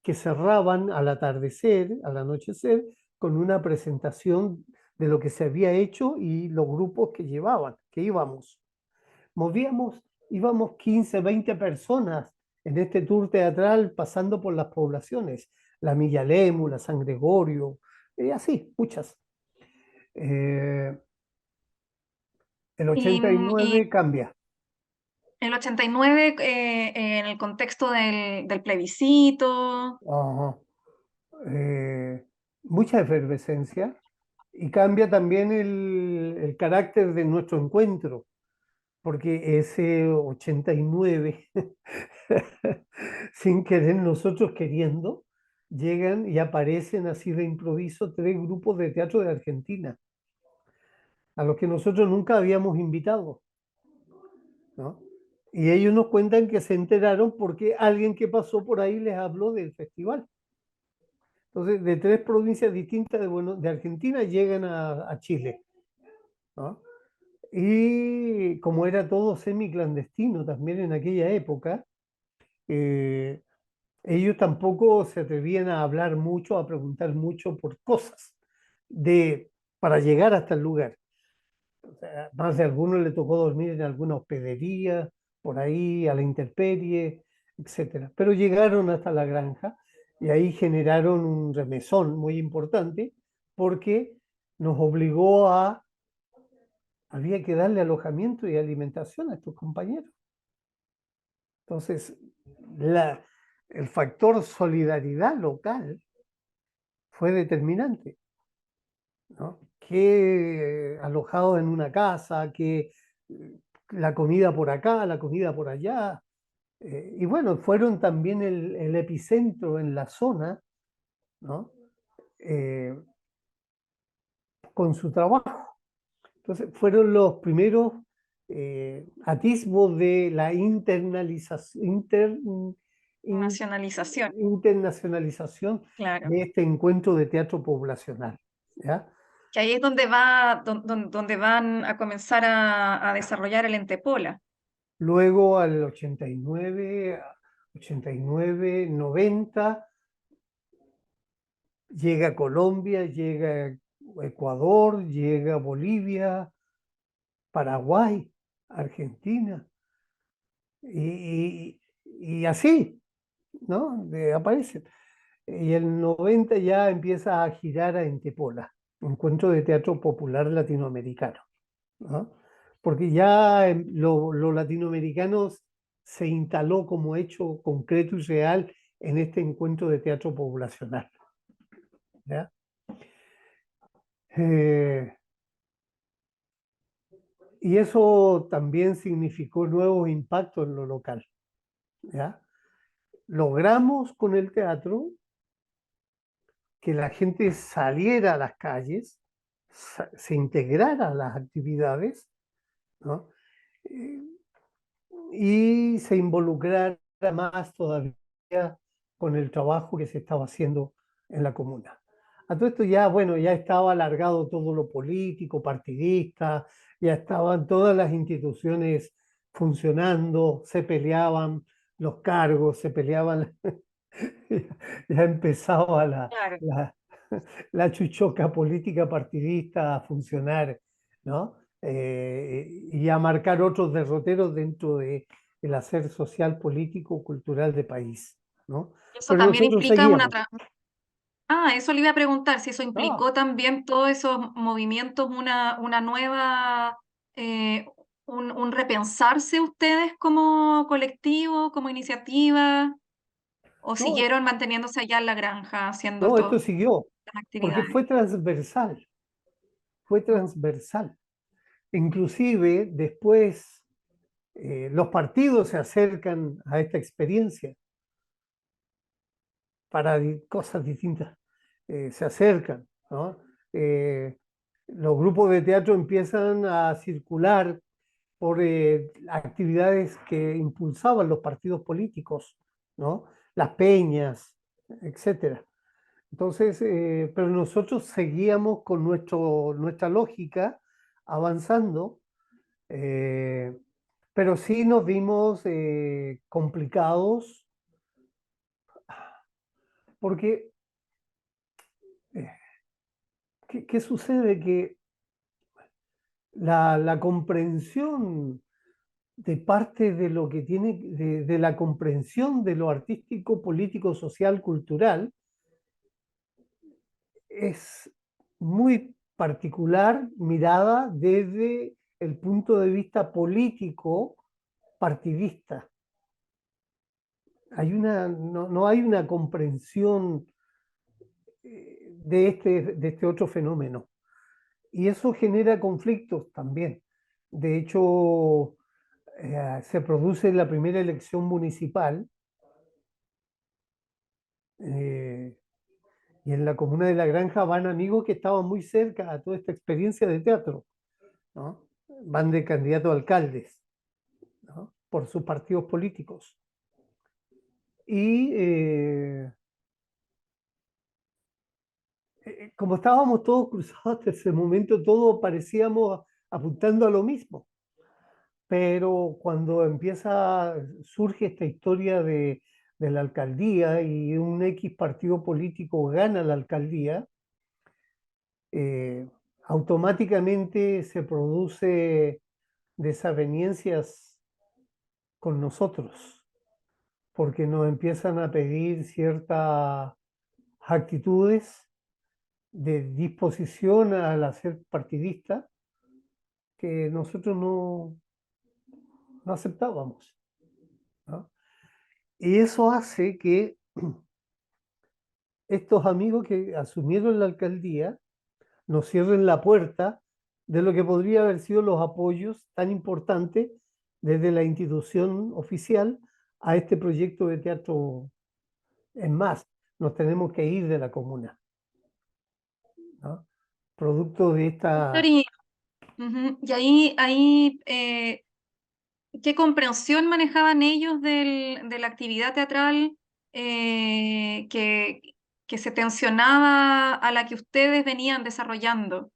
que cerraban al atardecer, al anochecer, con una presentación de lo que se había hecho y los grupos que llevaban, que íbamos. Movíamos, íbamos 15, 20 personas en este tour teatral pasando por las poblaciones, la Millalemu, la San Gregorio, y así, muchas. Eh, el Y, y 89 cambia. el 89, en el contexto del plebiscito. Ajá. Mucha efervescencia y cambia también el carácter de nuestro encuentro, porque ese 89, sin querer nosotros queriendo, llegan y aparecen así de improviso tres grupos de teatro de Argentina, a los que nosotros nunca habíamos invitado, ¿no? Y ellos nos cuentan que se enteraron porque alguien que pasó por ahí les habló del festival. Entonces, de tres provincias distintas de Argentina llegan a Chile, ¿no? Y como era todo semiclandestino también en aquella época, eh, ellos tampoco se atrevían a hablar mucho, a preguntar mucho por cosas para llegar hasta el lugar. O sea, más de algunos le tocó dormir en alguna hospedería, por ahí, a la intemperie, etcétera. Pero llegaron hasta la granja y ahí generaron un remesón muy importante porque nos obligó había que darle alojamiento y alimentación a estos compañeros. Entonces, la, el factor solidaridad local fue determinante, ¿no? Que alojados en una casa, que la comida por acá, la comida por allá. Y bueno, fueron también el epicentro en la zona, ¿no? Eh, con su trabajo. Entonces, fueron los primeros atisbos de la Nacionalización, internacionalización claro. de este encuentro de teatro poblacional, ¿ya? Que ahí es donde van a comenzar a desarrollar el Entepola. Luego al 89, 89, 90, llega Colombia, llega Ecuador, llega Bolivia, Paraguay, Argentina, y así, ¿no? Aparecen. Y el 90 ya empieza a girar a Entepola, Encuentro de Teatro Popular Latinoamericano, ¿no? Porque ya lo latinoamericano se instaló como hecho concreto y real en este encuentro de teatro poblacional, ¿ya? Eh, y eso también significó nuevos impactos en lo local, ¿ya? Logramos con el teatro que la gente saliera a las calles, se integrara a las actividades, ¿no? Eh, y se involucrara más todavía con el trabajo que se estaba haciendo en la comuna. A todo esto ya, bueno, ya estaba alargado todo lo político, partidista, ya estaban todas las instituciones funcionando, se peleaban los cargos, se peleaban, ya empezaba Claro. la chuchoca política partidista a funcionar, ¿no? Y a marcar otros derroteros dentro del hacer social, político, cultural de país, ¿no? Eso Pero también nosotros implica una... seguíamos, Ah, eso le iba a preguntar, si eso ¿no? implicó también todos esos movimientos, una nueva, un repensarse ustedes como colectivo, como iniciativa, o No, siguieron manteniéndose allá en la granja haciendo no, esto estas siguió, porque actividades. fue transversal. Inclusive después los partidos se acercan a esta experiencia para cosas distintas, se acercan, ¿no? Eh, los grupos de teatro empiezan a circular por actividades que impulsaban los partidos políticos, ¿no? Las peñas, etcétera. Entonces, pero nosotros seguíamos con nuestra lógica avanzando, eh, pero sí nos vimos complicados porque, eh, ¿qué sucede? Que la comprensión de parte de lo que tiene, de la comprensión de lo artístico, político, social, cultural, es muy particular mirada desde el punto de vista político partidista. No hay una comprensión de este otro fenómeno. Y eso genera conflictos también. De hecho, se produce la primera elección municipal eh, y en la comuna de La Granja van amigos que estaban muy cerca a toda esta experiencia de teatro, ¿no? Van de candidato a alcaldes, ¿no? Por sus partidos políticos. Y como estábamos todos cruzados hasta ese momento, todos parecíamos apuntando a lo mismo. Pero cuando surge esta historia de la alcaldía y un X partido político gana la alcaldía, eh, automáticamente se produce desavenencias con nosotros, porque nos empiezan a pedir ciertas actitudes de disposición al hacer partidista que nosotros no aceptábamos, ¿no? Y eso hace que estos amigos que asumieron la alcaldía nos cierren la puerta de lo que podría haber sido los apoyos tan importantes desde la institución oficial a este proyecto de teatro. Es más, nos tenemos que ir de la comuna, ¿no? Producto de Víctor, esta... y ahí ¿qué comprensión manejaban ellos de la actividad teatral que se tensionaba a la que ustedes venían desarrollando?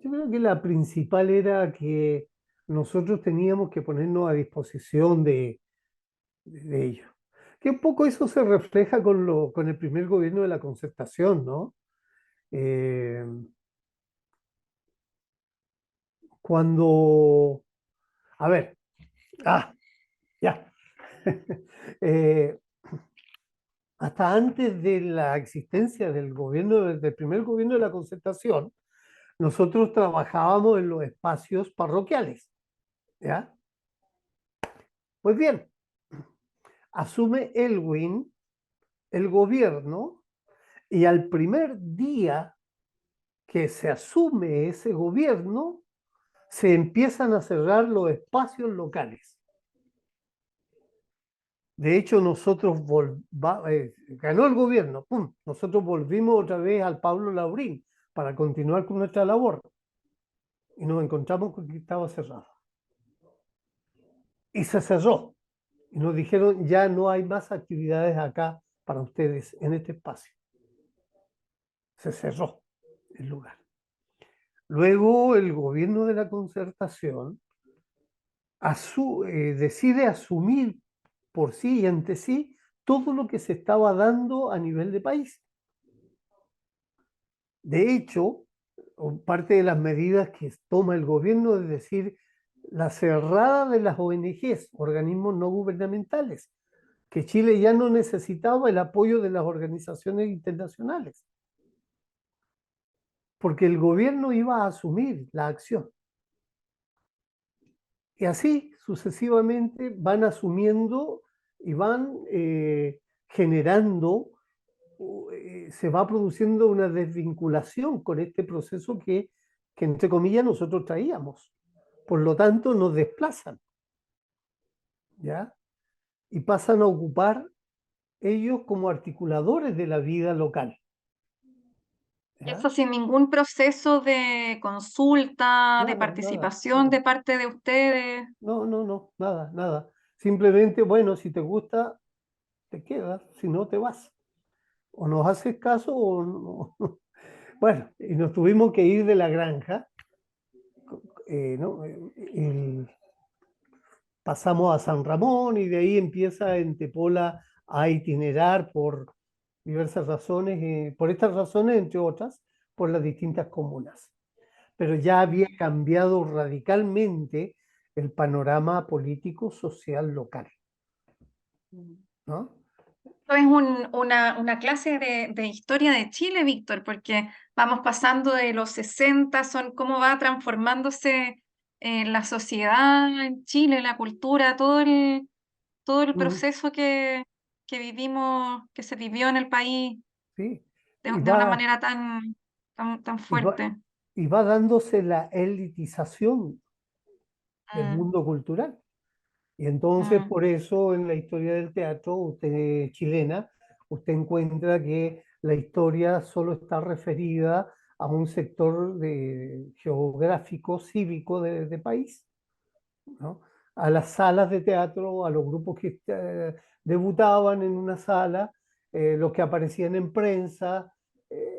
Yo creo que la principal era que nosotros teníamos que ponernos a disposición de ellos. Que un poco eso se refleja con el primer gobierno de la Concertación, ¿no? Eh, cuando, a ver, ya. Eh, hasta antes de la existencia del gobierno, del primer gobierno de la Concertación, nosotros trabajábamos en los espacios parroquiales, ¿ya? Pues bien, asume Elwin el gobierno y al primer día que se asume ese gobierno, se empiezan a cerrar los espacios locales. De hecho, ganó el gobierno, ¡pum! Nosotros volvimos otra vez al Pablo Laurín para continuar con nuestra labor y nos encontramos con que estaba cerrado. Y se cerró. Y nos dijeron, ya no hay más actividades acá para ustedes en este espacio. Se cerró el lugar. Luego el gobierno de la Concertación decide asumir por sí y ante sí todo lo que se estaba dando a nivel de país. De hecho, parte de las medidas que toma el gobierno es decir, la cerrada de las ONGs, organismos no gubernamentales, que Chile ya no necesitaba el apoyo de las organizaciones internacionales, porque el gobierno iba a asumir la acción. Y así sucesivamente van asumiendo y van generando, se va produciendo una desvinculación con este proceso que entre comillas nosotros traíamos. Por lo tanto, nos desplazan, ¿ya? Y pasan a ocupar ellos como articuladores de la vida local, ¿ya? Eso sin ningún proceso de consulta, de Nada, nada, participación nada. de parte de ustedes. No, no, no, nada, nada. Simplemente, bueno, si te gusta, te quedas, si no, te vas. O nos haces caso o no. Bueno, y nos tuvimos que ir de la granja, ¿no? Pasamos a San Ramón y de ahí empieza en Tepola a itinerar por diversas razones, por estas razones, entre otras, por las distintas comunas. Pero ya había cambiado radicalmente el panorama político social local, ¿no? Esto es una clase de historia de Chile, Víctor, porque vamos pasando de los 60, son cómo va transformándose la sociedad en Chile, la cultura, todo el Mm, proceso que vivimos, que se vivió en el país sí, y de una va, manera tan y va, fuerte. y va dándose la elitización del Mm, mundo cultural. Y entonces, mm, por eso en la historia del teatro chilena, usted encuentra que la historia solo está referida a un sector geográfico, cívico de país, ¿no? A las salas de teatro, a los grupos que debutaban en una sala, los que aparecían en prensa.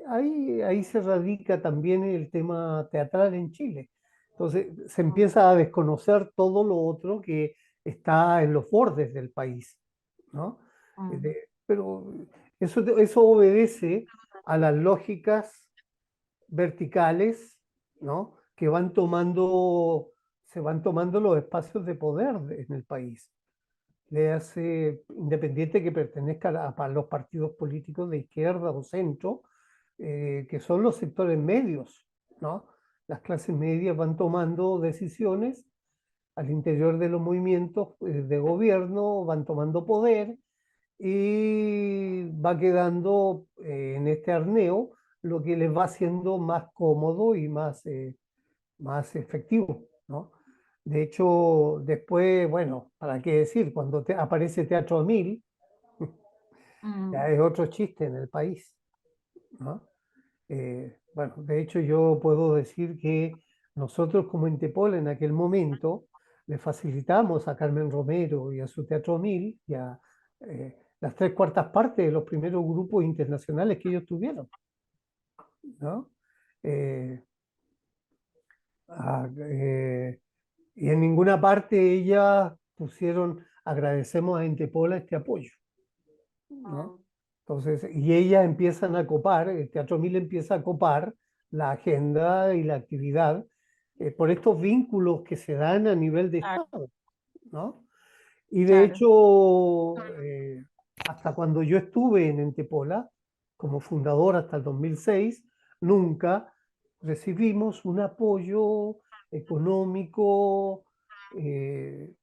Ahí se radica también el tema teatral en Chile. Entonces se mm, empieza a desconocer todo lo otro que está en los bordes del país, ¿no? mm. Pero eso obedece a las lógicas verticales, ¿no? Que se van tomando los espacios de poder en el país. Le hace independiente que pertenezca a los partidos políticos de izquierda o centro, que son los sectores medios, ¿no? Las clases medias van tomando decisiones al interior de los movimientos de gobierno, van tomando poder y va quedando en este arneo lo que les va haciendo más cómodo y más efectivo, ¿no? De hecho, después, bueno, ¿para qué decir? Cuando aparece Teatro a Mil, ya Mm. es otro chiste en el país, ¿no? Bueno, de hecho yo puedo decir que nosotros como Intepol en aquel momento le facilitamos a Carmen Romero y a su Teatro Mil y a las tres cuartas partes de los primeros grupos internacionales que ellos tuvieron, ¿no? Eh, a- eh, y en ninguna parte ellas pusieron agradecemos a Intepola este apoyo, ¿no? Entonces, y ellas empiezan a copar, el Teatro Mil empieza a copar la agenda y la actividad por estos vínculos que se dan a nivel de Claro, Estado, ¿no? Y de claro, hecho, hasta cuando yo estuve en Entepola, como fundador hasta el 2006, nunca recibimos un apoyo económico, eh,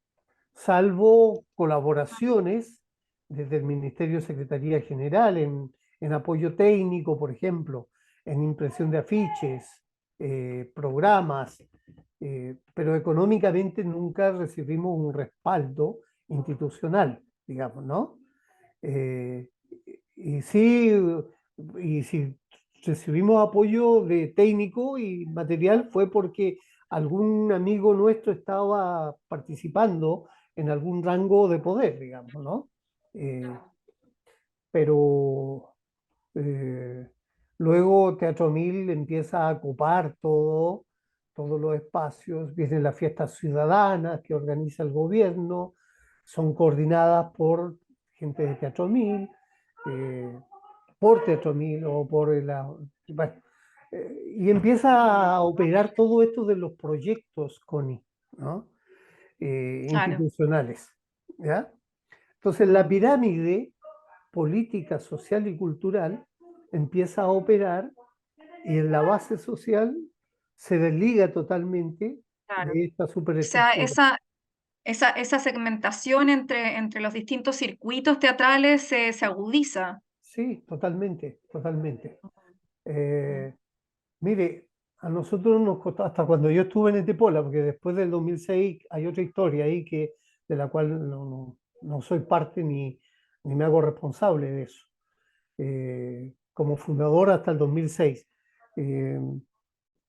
salvo colaboraciones desde el Ministerio de Secretaría General en apoyo técnico, por ejemplo, en impresión de afiches, programas, pero económicamente nunca recibimos un respaldo institucional, digamos, ¿no? Eh, y sí, y si recibimos apoyo de técnico y material fue porque algún amigo nuestro estaba participando en algún rango de poder, digamos, ¿no? Eh, pero eh, luego Teatro Mil empieza a ocupar todos los espacios, vienen las fiestas ciudadanas que organiza el gobierno, son coordinadas por gente de Teatro Mil, eh, por Teatro Mil o por bueno, y empieza a operar todo esto de los proyectos CONI, ¿no? claro. Institucionales, ¿ya? Entonces la pirámide política, social y cultural empieza a operar y en la base social se desliga totalmente Claro. de esta O sea, superestructura. esa segmentación entre los distintos circuitos teatrales se agudiza. Sí, totalmente, totalmente. Mm, Eh, Mire, a nosotros nos costó, hasta cuando yo estuve en Etepola, porque después del 2006 hay otra historia ahí de la cual no soy parte ni me hago responsable de eso. Como fundador hasta el 2006. Eh,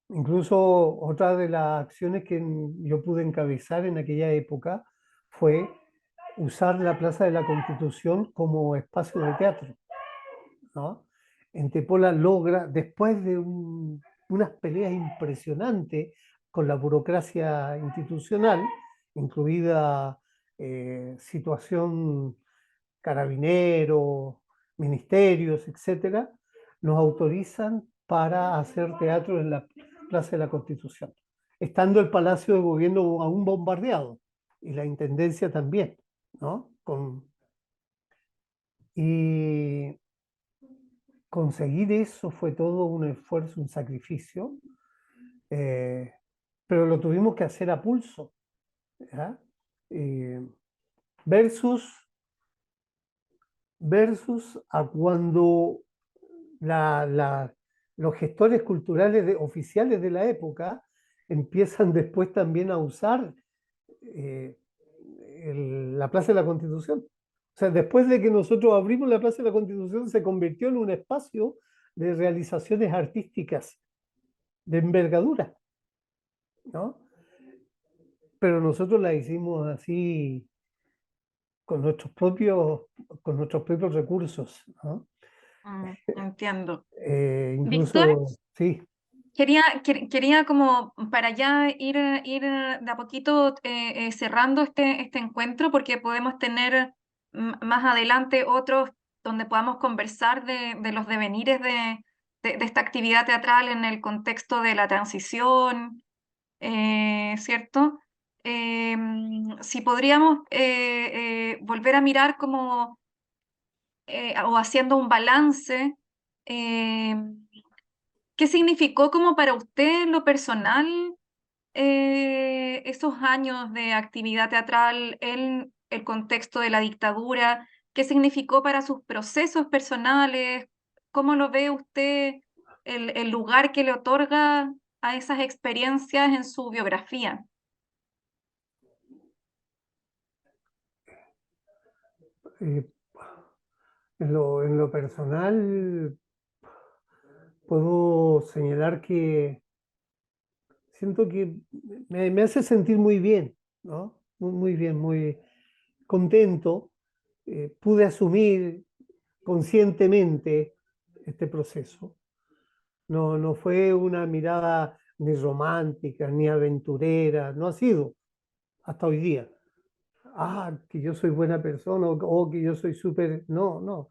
Incluso otra de las acciones que yo pude encabezar en aquella época fue usar la Plaza de la Constitución como espacio de teatro, ¿no? Entepola logra, después de unas peleas impresionantes con la burocracia institucional, incluida situación carabineros, ministerios, etcétera, nos autorizan para hacer teatro en la Plaza de la Constitución, estando el Palacio de Gobierno aún bombardeado y la Intendencia también, ¿no? Y conseguir eso fue todo un esfuerzo, un sacrificio, eh, pero lo tuvimos que hacer a pulso, ¿ya? Eh, versus, versus a cuando la, la, los gestores culturales oficiales de la época empiezan después también a usar eh, la Plaza de la Constitución. O sea, después de que nosotros abrimos la Plaza de la Constitución, se convirtió en un espacio de realizaciones artísticas de envergadura, ¿no? Pero nosotros la hicimos así con con nuestros propios recursos, ¿no? entiendo. Víctor, Incluso, sí, quería como para ya ir de a poquito cerrando este encuentro, porque podemos tener más adelante otros donde podamos conversar de los devenires de esta actividad teatral en el contexto de la transición, ¿cierto? Si podríamos volver a mirar como, o haciendo un balance. eh, ¿Qué significó como para usted en lo personal esos años de actividad teatral en el contexto de la dictadura? ¿Qué significó para sus procesos personales? ¿Cómo lo ve usted el lugar que le otorga a esas experiencias en su biografía? eh, en lo personal, puedo señalar que siento que me hace sentir muy bien, ¿no? Muy bien, muy contento. Pude asumir conscientemente este proceso. No fue una mirada ni romántica, ni aventurera, no ha sido hasta hoy día. que yo soy buena persona o que yo soy súper, no, no,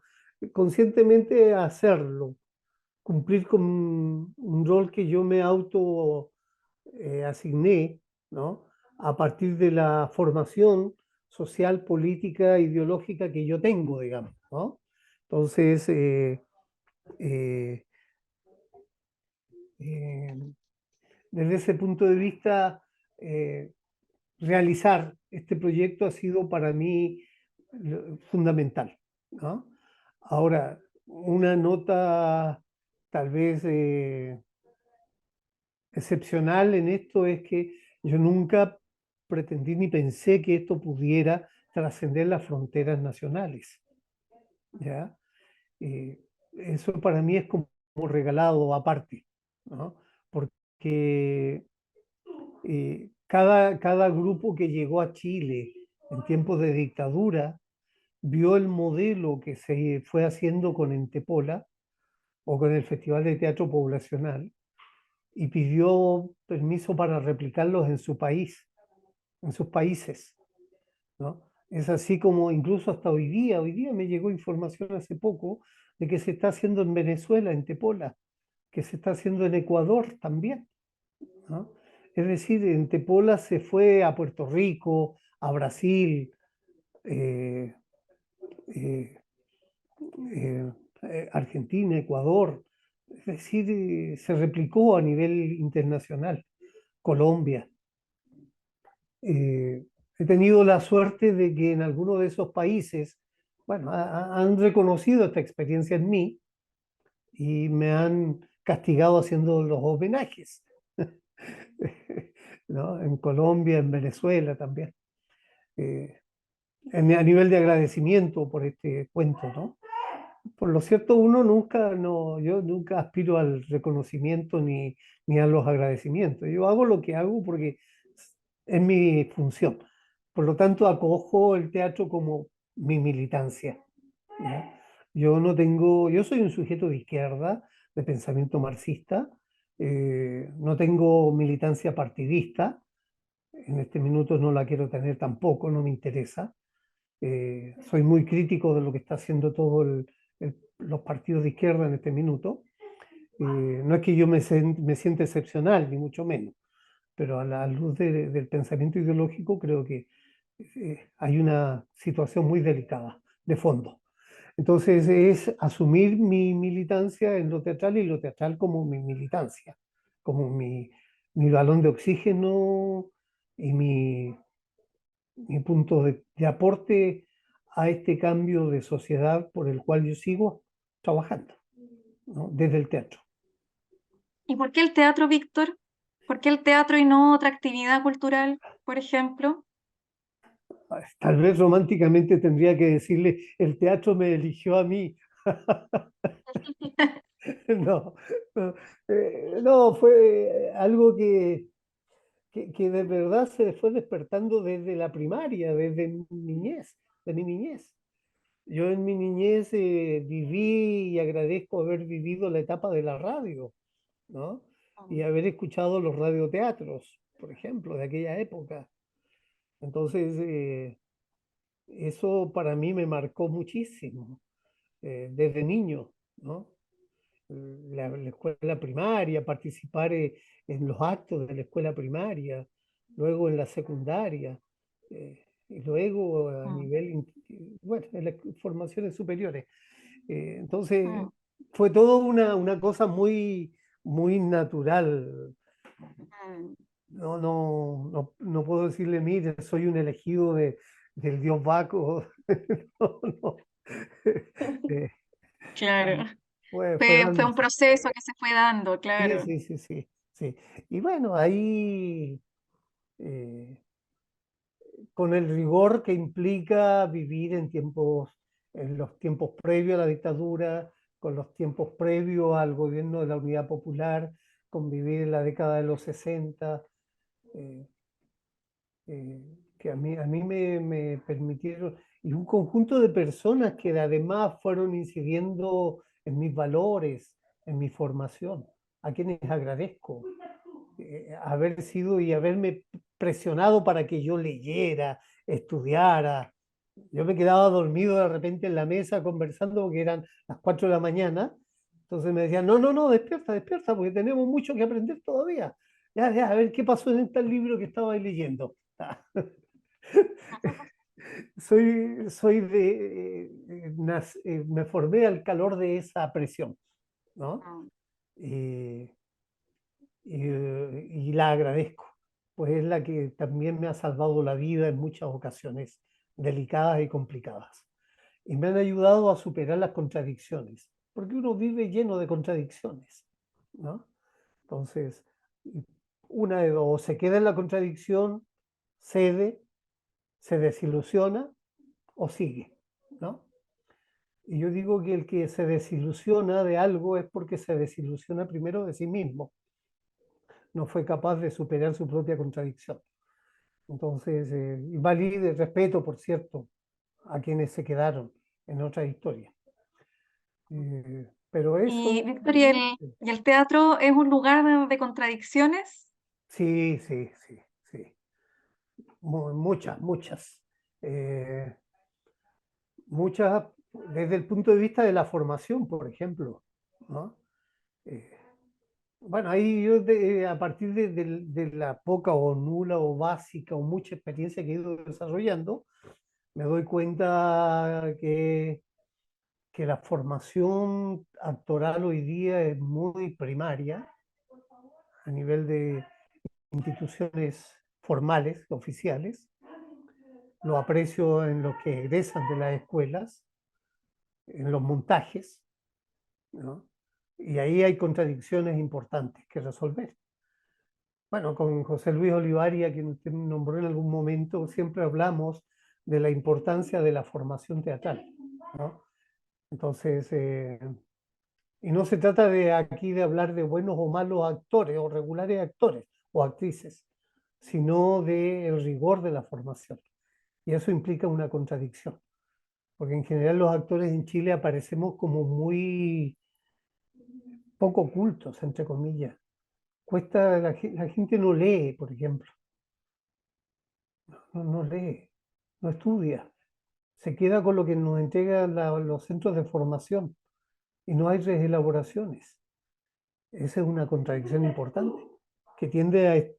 conscientemente hacerlo, cumplir con un rol que yo me auto asigné, ¿no? A partir de la formación social, política, ideológica que yo tengo, digamos, ¿no? Entonces, eh, eh, desde ese punto de vista, eh, realizar este proyecto ha sido para mí fundamental, ¿no? Ahora, una nota tal vez excepcional en esto es que yo nunca pretendí ni pensé que esto pudiera trascender las fronteras nacionales, ¿ya? Eh, Eso para mí es como regalado aparte, ¿no? Porque cada grupo que llegó a Chile en tiempos de dictadura vio el modelo que se fue haciendo con Entepola o con el Festival de Teatro Poblacional y pidió permiso para replicarlos en su país, en sus países, ¿no? Es así como incluso hasta hoy día me llegó información hace poco de que se está haciendo en Venezuela, en Tepola, que se está haciendo en Ecuador también, ¿no? Es decir, en Tepola se fue a Puerto Rico, a Brasil, eh, eh, eh, Argentina, Ecuador, es decir, se replicó a nivel internacional, Colombia. Eh, He tenido la suerte de que en algunos de esos países, bueno, han reconocido esta experiencia en mí y me han castigado haciendo los homenajes, ¿no? En Colombia, en Venezuela también, eh, a nivel de agradecimiento por este cuento, ¿no? Por lo cierto, uno nunca, no, yo nunca aspiro al reconocimiento ni a los agradecimientos. Yo hago lo que hago porque es mi función. Por lo tanto, acojo el teatro como mi militancia, ¿ya? Yo no tengo, yo soy un sujeto de izquierda, de pensamiento marxista, no tengo militancia partidista, en este minuto no la quiero tener tampoco, no me interesa. Soy muy crítico de lo que está haciendo todos los partidos de izquierda en este minuto. No es que yo me sienta excepcional, ni mucho menos, pero a la luz del pensamiento ideológico creo que hay una situación muy delicada de fondo. Entonces es asumir mi militancia en lo teatral y lo teatral como mi militancia, como mi balón de oxígeno y mi punto de aporte a este cambio de sociedad por el cual yo sigo trabajando, ¿no? Desde el teatro. ¿Y por qué el teatro, Víctor? ¿Por qué el teatro y no otra actividad cultural, por ejemplo? Tal vez románticamente tendría que decirle, el teatro me eligió a mí. No, no, no, fue algo que de verdad se fue despertando desde la primaria, desde mi niñez, de mi niñez. Yo en mi niñez viví y agradezco haber vivido la etapa de la radio, ¿no? Y haber escuchado los radioteatros, por ejemplo, de aquella época. Entonces, eso para mí me marcó muchísimo, desde niño, ¿no? La escuela primaria, participar en los actos de la escuela primaria, luego en la secundaria, y luego a Mm, nivel, bueno, en las formaciones superiores. Entonces, mm, fue todo una cosa muy natural. mm. No puedo decirle, mire, soy un elegido del dios Baco. No, no. Eh, Claro. fue Fue un dándose. proceso que se fue dando, Sí, claro. sí, sí, sí, sí. Y bueno, ahí, eh, con el rigor que implica vivir en los tiempos previos a la dictadura, con los tiempos previos al gobierno de la Unidad Popular, convivir en la década de los 60, eh, eh, que a mí me permitieron, y un conjunto de personas que además fueron incidiendo en mis valores, en mi formación, a quienes agradezco haber sido y haberme presionado para que yo leyera, estudiara. Yo me quedaba dormido de repente en la mesa conversando porque eran las 4 de la mañana. Entonces me decían, no, no, no, despierta, despierta, porque tenemos mucho que aprender todavía. Ya, ya, a ver qué pasó en este libro que estaba ahí leyendo. Soy me formé al calor de esa presión, ¿no? Mm. Y, y la agradezco, pues es la que también me ha salvado la vida en muchas ocasiones delicadas y complicadas. Y me han ayudado a superar las contradicciones, porque uno vive lleno de contradicciones, ¿no? Entonces, una de dos, o se queda en la contradicción, cede, se desilusiona o sigue, ¿no? Y yo digo que el que se desilusiona de algo es porque se desilusiona primero de sí mismo, no fue capaz de superar su propia contradicción. Entonces, y valide respeto, por cierto, a quienes se quedaron en otra historia. Pero Y eso, Víctor, ¿y el teatro es un lugar de contradicciones? sí, sí, sí, sí. Muchas, muchas. Eh, muchas desde el punto de vista de la formación, por ejemplo, ¿no? Eh, bueno, ahí yo a partir de la poca o nula o básica o mucha experiencia que he ido desarrollando, me doy cuenta que la formación actoral hoy día es muy primaria a nivel de instituciones formales, oficiales. Lo aprecio en los que egresan de las escuelas, en los montajes, ¿no? Y ahí hay contradicciones importantes que resolver. Bueno, con José Luis Olivari, a quien usted nombró en algún momento, siempre hablamos de la importancia de la formación teatral, ¿no? Entonces, y no se trata de aquí de hablar de buenos o malos actores o regulares actores o actrices, sino del rigor de la formación. Y eso implica una contradicción, porque en general los actores en Chile aparecemos como muy poco cultos, entre comillas. Cuesta, la gente no lee, por ejemplo, no lee, no estudia, se queda con lo que nos entregan los centros de formación y no hay reelaboraciones. Esa es una contradicción importante que tiende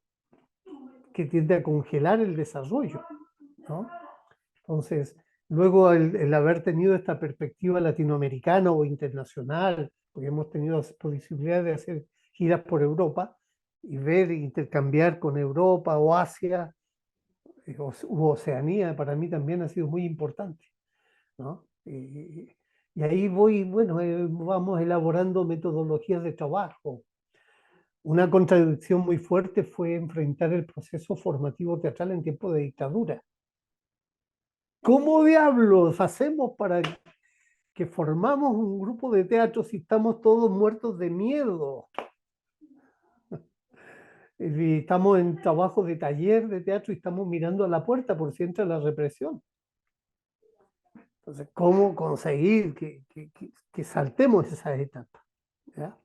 a congelar el desarrollo, ¿no? Entonces, luego el haber tenido esta perspectiva latinoamericana o internacional, porque hemos tenido posibilidad de hacer giras por Europa y ver, intercambiar con Europa o Asia u Oceanía, para mí también ha sido muy importante, ¿no? Y ahí voy, bueno, vamos elaborando metodologías de trabajo. Una contradicción muy fuerte fue enfrentar el proceso formativo teatral en tiempo de dictadura. ¿Cómo diablos hacemos para que formamos un grupo de teatro si estamos todos muertos de miedo? Y estamos en trabajo de taller de teatro y estamos mirando a la puerta por si entra la represión. Entonces, ¿cómo conseguir que saltemos esas etapas? ¿Ya?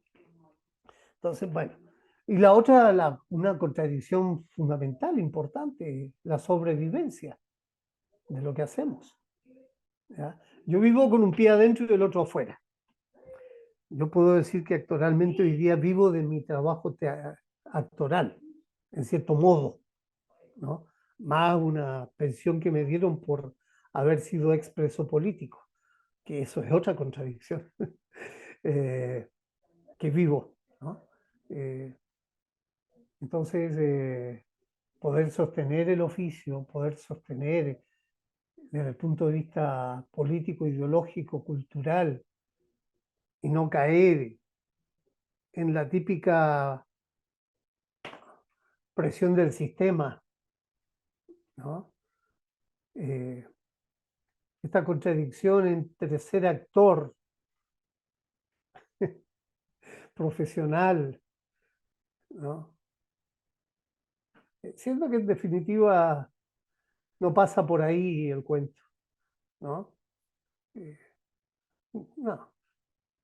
Entonces, bueno. Y la otra, una contradicción fundamental, importante, la sobrevivencia de lo que hacemos. ¿Ya? Yo vivo con un pie adentro y el otro afuera. Yo puedo decir que actoralmente hoy día vivo de mi trabajo actoral, en cierto modo, ¿no? Más una pensión que me dieron por haber sido expreso político, que eso es otra contradicción, que vivo, ¿no? Eh, entonces, poder sostener el oficio, poder sostener desde el punto de vista político, ideológico, cultural, y no caer en la típica presión del sistema, ¿no? Eh, esta contradicción entre ser actor profesional, ¿no? Siento que en definitiva no pasa por ahí el cuento, ¿no? Eh, no,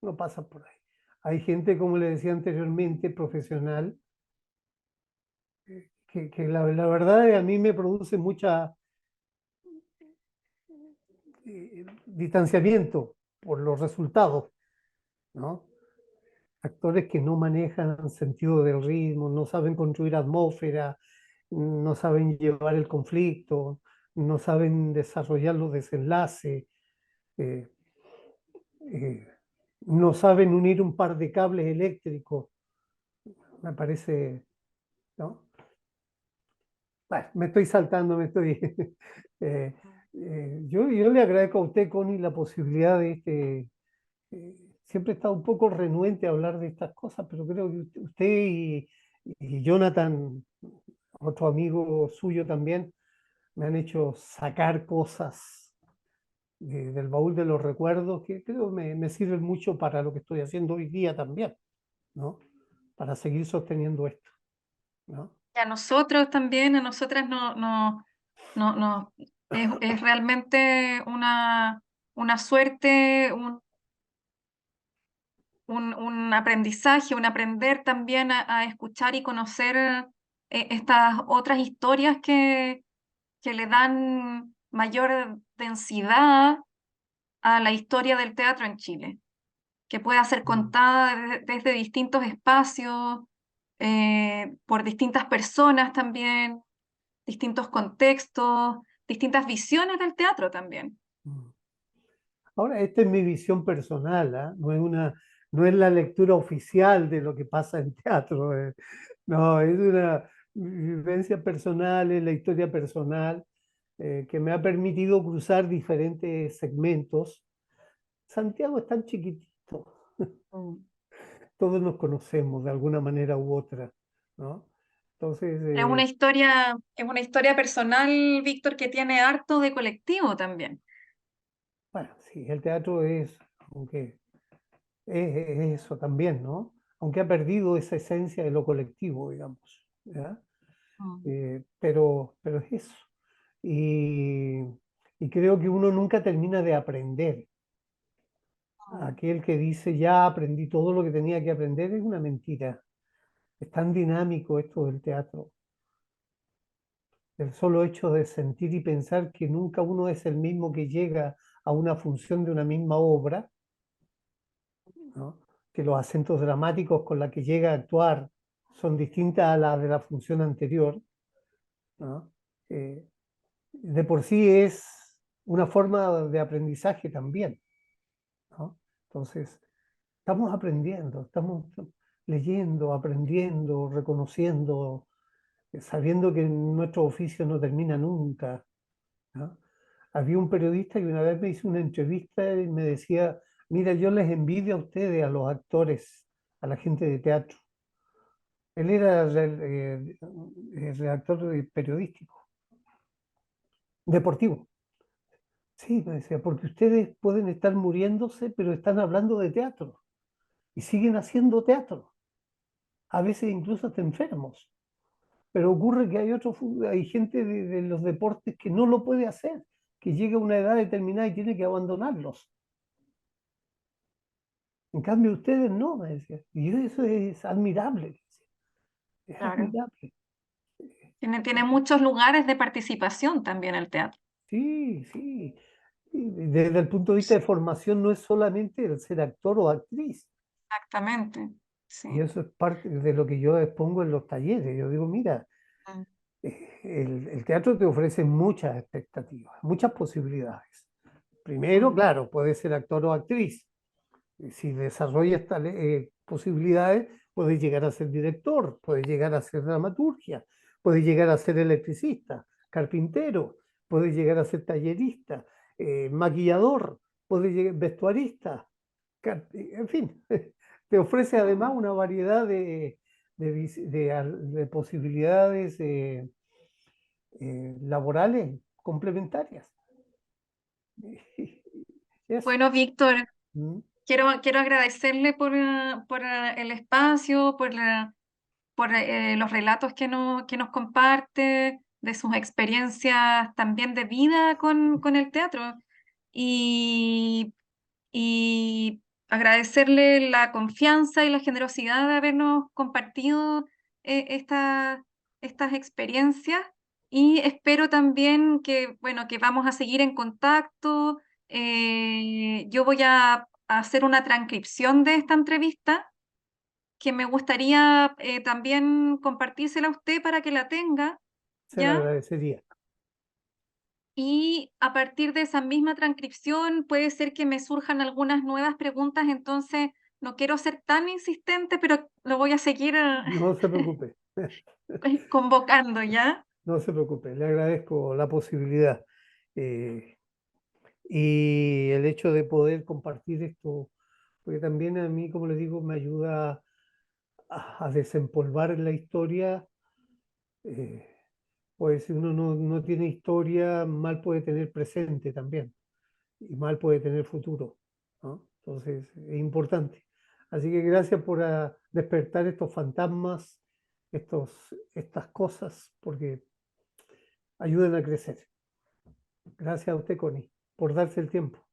no pasa por ahí. Hay gente, como le decía anteriormente, profesional, que la verdad a mí me produce mucha distanciamiento por los resultados, ¿no? Actores que no manejan sentido del ritmo, no saben construir atmósfera, no saben llevar el conflicto, no saben desarrollar los desenlaces, eh, eh, no saben unir un par de cables eléctricos, me parece, ¿no? Bueno, me estoy saltando, me estoy... eh, yo le agradezco a usted, Connie, la posibilidad de siempre he estado un poco renuente a hablar de estas cosas, pero creo que usted y Jonathan, otro amigo suyo también, me han hecho sacar cosas del baúl de los recuerdos que creo me sirven mucho para lo que estoy haciendo hoy día también, ¿no? Para seguir sosteniendo esto, ¿no? Y a nosotros también, a nosotras es realmente una suerte, un aprendizaje, un aprender también a escuchar y conocer estas otras historias que le dan mayor densidad a la historia del teatro en Chile, que pueda ser Mm. contada desde distintos espacios, por distintas personas también, distintos contextos, distintas visiones del teatro también. Mm. Ahora, esta es mi visión personal, ¿ah? No es la lectura oficial de lo que pasa en teatro, no, es una vivencia personal, es la historia personal que me ha permitido cruzar diferentes segmentos. Santiago es tan chiquitito, Mm. todos nos conocemos de alguna manera u otra, ¿no? Entonces, Es una historia personal, Víctor, que tiene harto de colectivo también. bueno, sí, el teatro es, aunque es eso también, ¿no? Aunque ha perdido esa esencia de lo colectivo, digamos, ¿ya? Mm. Pero es eso. Y, y creo que uno nunca termina de aprender. Aquel que dice ya aprendí todo lo que tenía que aprender es una mentira. Es tan dinámico esto del teatro. El solo hecho de sentir y pensar que nunca uno es el mismo que llega a una función de una misma obra, ¿no? Que los acentos dramáticos con los que llega a actuar son distintas a las de la función anterior, ¿no? Eh, de por sí es una forma de aprendizaje también, ¿no? Entonces, estamos aprendiendo, estamos leyendo, aprendiendo, reconociendo, sabiendo que nuestro oficio no termina nunca, ¿no? Había un periodista que una vez me hizo una entrevista y me decía, mira, yo les envidio a ustedes, a los actores, a la gente de teatro. Él era redactor periodístico, deportivo. Sí, me decía, porque ustedes pueden estar muriéndose, pero están hablando de teatro y siguen haciendo teatro, a veces incluso hasta enfermos. Pero ocurre que hay gente de los deportes que no lo puede hacer, que llega a una edad determinada y tiene que abandonarlos. En cambio, ustedes no, me decía. Y eso es admirable, es Claro. admirable. Tiene muchos lugares de participación también el teatro. Sí, sí. Y desde el punto de vista de formación no es solamente el ser actor o actriz. Exactamente. Y Sí. eso es parte de lo que yo expongo en los talleres. Yo digo, mira, Mm. el teatro te ofrece muchas expectativas, muchas posibilidades. Primero, Mm. claro, puedes ser actor o actriz. Si desarrollas tales posibilidades, puedes llegar a ser director, puedes llegar a ser dramaturgia, puedes llegar a ser electricista, carpintero, puedes llegar a ser tallerista, maquillador, puedes llegar vestuarista, en fin, te ofrece además una variedad de posibilidades laborales complementarias. Eso. Bueno, Víctor, Mm. quiero agradecerle por el espacio, por los relatos que nos comparte, de sus experiencias también de vida con el teatro. Y, y agradecerle la confianza y la generosidad de habernos compartido estas experiencias. Y espero también que, bueno, que vamos a seguir en contacto yo voy a hacer una transcripción de esta entrevista que me gustaría también compartírsela a usted para que la tenga, Se lo ¿ya? agradecería. Y a partir de esa misma transcripción puede ser que me surjan algunas nuevas preguntas, entonces no quiero ser tan insistente, pero lo voy a seguir No se preocupe, convocando, ¿ya? no se preocupe. Le agradezco la posibilidad eh, y el hecho de poder compartir esto, porque también a mí, como le digo, me ayuda a desempolvar la historia. eh, pues si uno no tiene historia, mal puede tener presente también y mal puede tener futuro, ¿no? Entonces, es importante. Así que gracias por despertar estos fantasmas, estas cosas, porque ayudan a crecer. Gracias a usted, Connie, por darse el tiempo.